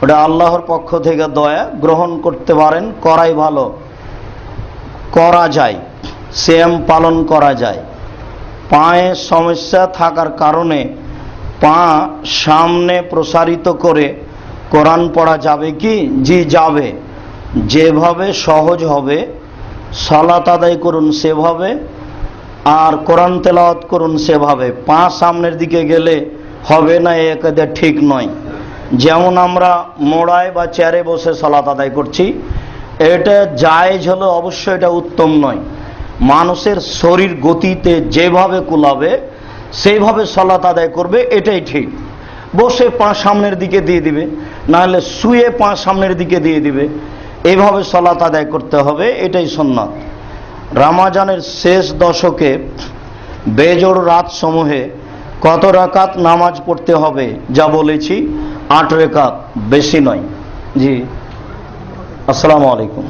ওটা আল্লাহর পক্ষ থেকে দয়া, গ্রহণ করতে পারেন, করাই ভালো। করা যায়, সিয়াম পালন করা যায়। পায়ে সমস্যা থাকার কারণে পা সামনে প্রসারিত করে কোরআন পড়া যাবে কি? জি যাবে, যেভাবে সহজ হবে সালাত আদায় করুন সেভাবে, আর কোরআন তেলাওয়াত করুন সেভাবে। পা সামনের দিকে গেলে হবে না, একেবারে ঠিক নয়। যেমন আমরা মোড়ায় বা চেয়ারে বসে সালাত আদায় করছি, এটা জায়েজ হলো, অবশ্যই এটা উত্তম নয়। মানুষের শরীর গতিতে যেভাবে কুলাবে সেইভাবে সালাত আদায় করবে, এটাই ঠিক। বসে পা সামনের দিকে দিয়ে দিবে, নাহলে শুয়ে পা সামনের দিকে দিয়ে দিবে, এইভাবে সালাত আদায় করতে হবে, এটাই সুন্নাত। রমজানের শেষ দশকে বেজোড় রাত সমূহে কত রাকাত নামাজ পড়তে হবে? যা বলেছি 8 রাকাত, বেশি নয়। জি, আসসালামু আলাইকুম।